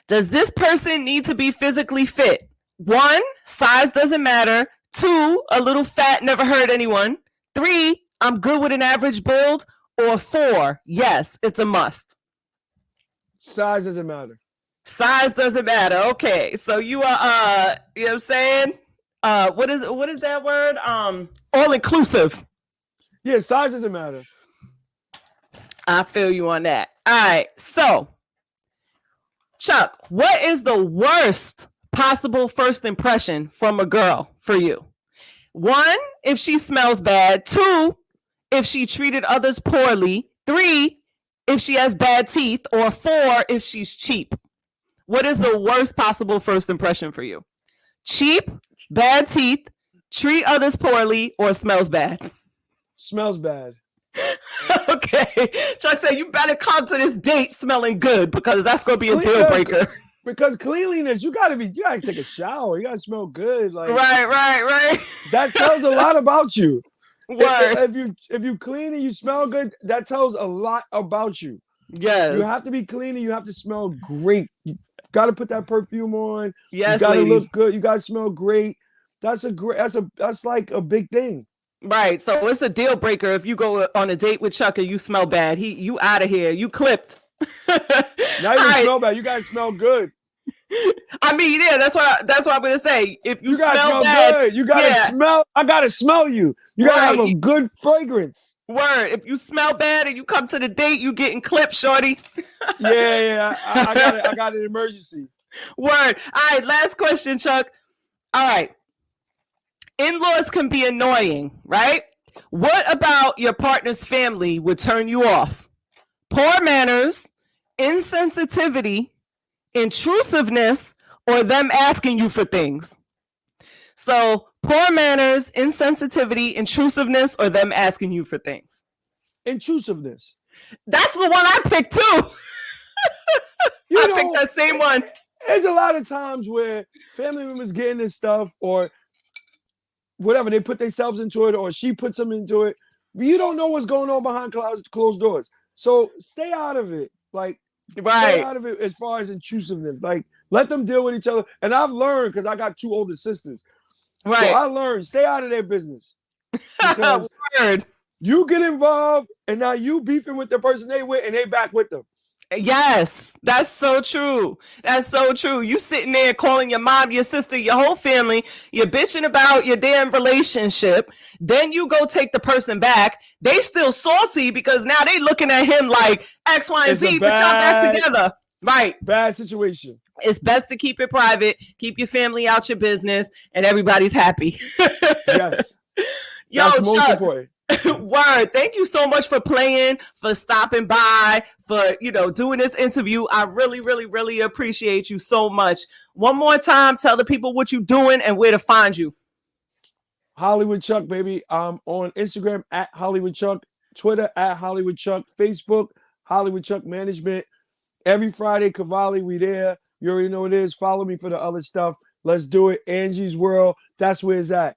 does this person need to be physically fit? 1, size doesn't matter. 2, a little fat, never hurt anyone. 3, I'm good with an average build. Or 4, yes, it's a must. Size doesn't matter. Okay, so you are you know what I'm saying? What is that word? All inclusive. Yeah, size doesn't matter. I feel you on that. All right, so Chuck, what is the worst possible first impression from a girl for you? 1, if she smells bad. 2, if she treated others poorly. 3, if she has bad teeth. Or 4, if she's cheap. What is the worst possible first impression for you? Cheap, bad teeth, treat others poorly, or smells bad? Smells bad. Okay. Chuck said you better come to this date smelling good, because that's going to be a deal breaker. Because cleanliness, you gotta take a shower. You gotta smell good. Like right. That tells a lot about you. Word. If you clean and you smell good, that tells a lot about you. Yes. You have to be clean and you have to smell great. You gotta put that perfume on. Yes, you gotta ladies. look good. You gotta smell great. That's like a big thing. Right. So it's a deal breaker if you go on a date with Chuck and you smell bad. You out of here. You clipped. Now you smell bad. You gotta smell good. I mean, yeah, that's what I'm gonna say. If you gotta smell bad, good, you gotta smell. I gotta smell you. You gotta have a good fragrance. Word. If you smell bad and you come to the date, you getting clipped, shorty. Yeah. I got it. I got an emergency. Word. All right, last question, Chuck. All right. In-laws can be annoying, right? What about your partner's family would turn you off? Poor manners, insensitivity, intrusiveness, or them asking you for things. So, poor manners, insensitivity, intrusiveness, or them asking you for things. Intrusiveness. That's the one I picked too. I picked that same one. There's a lot of times where family members get into stuff or whatever, they put themselves into it or she puts them into it. But you don't know what's going on behind closed doors. So stay out of it. Like, stay out of it as far as intrusiveness. Like, let them deal with each other. And I've learned, because I got two older sisters. Right. So I learned, stay out of their business. Because you get involved and now you beefing with the person they with and they back with them. Yes, that's so true. That's so true. You sitting there calling your mom, your sister, your whole family, you're bitching about your damn relationship. Then you go take the person back. They still salty because now they looking at him like X, Y, and Z, but y'all back together. Right. Bad situation. It's best to keep it private, keep your family out your business, and everybody's happy. Yes. Yo, that's most Chuck, important. Word. Thank you so much for playing, for stopping by, for, doing this interview. I really, really, really appreciate you so much. One more time, tell the people what you're doing and where to find you. Hollywood Chuck, baby. I'm on Instagram at Hollywood Chuck, Twitter at Hollywood Chuck, Facebook, Hollywood Chuck Management. Every Friday, Cavalli, we there. You already know what it is. Follow me for the other stuff. Let's do it. Angie's World. That's where it's at.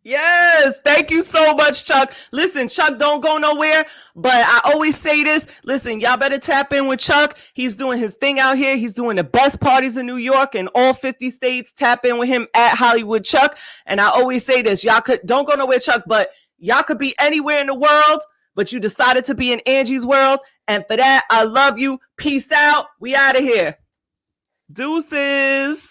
Yes, thank you so much, Chuck. Listen, Chuck don't go nowhere, but I always say this. Listen, y'all better tap in with Chuck. He's doing his thing out here. He's doing the best parties in New York and all 50 states. Tap in with him at Hollywood Chuck. And I always say this, don't go nowhere, Chuck, but y'all could be anywhere in the world, but you decided to be in Angie's World. And for that, I love you. Peace out. We out of here. Deuces.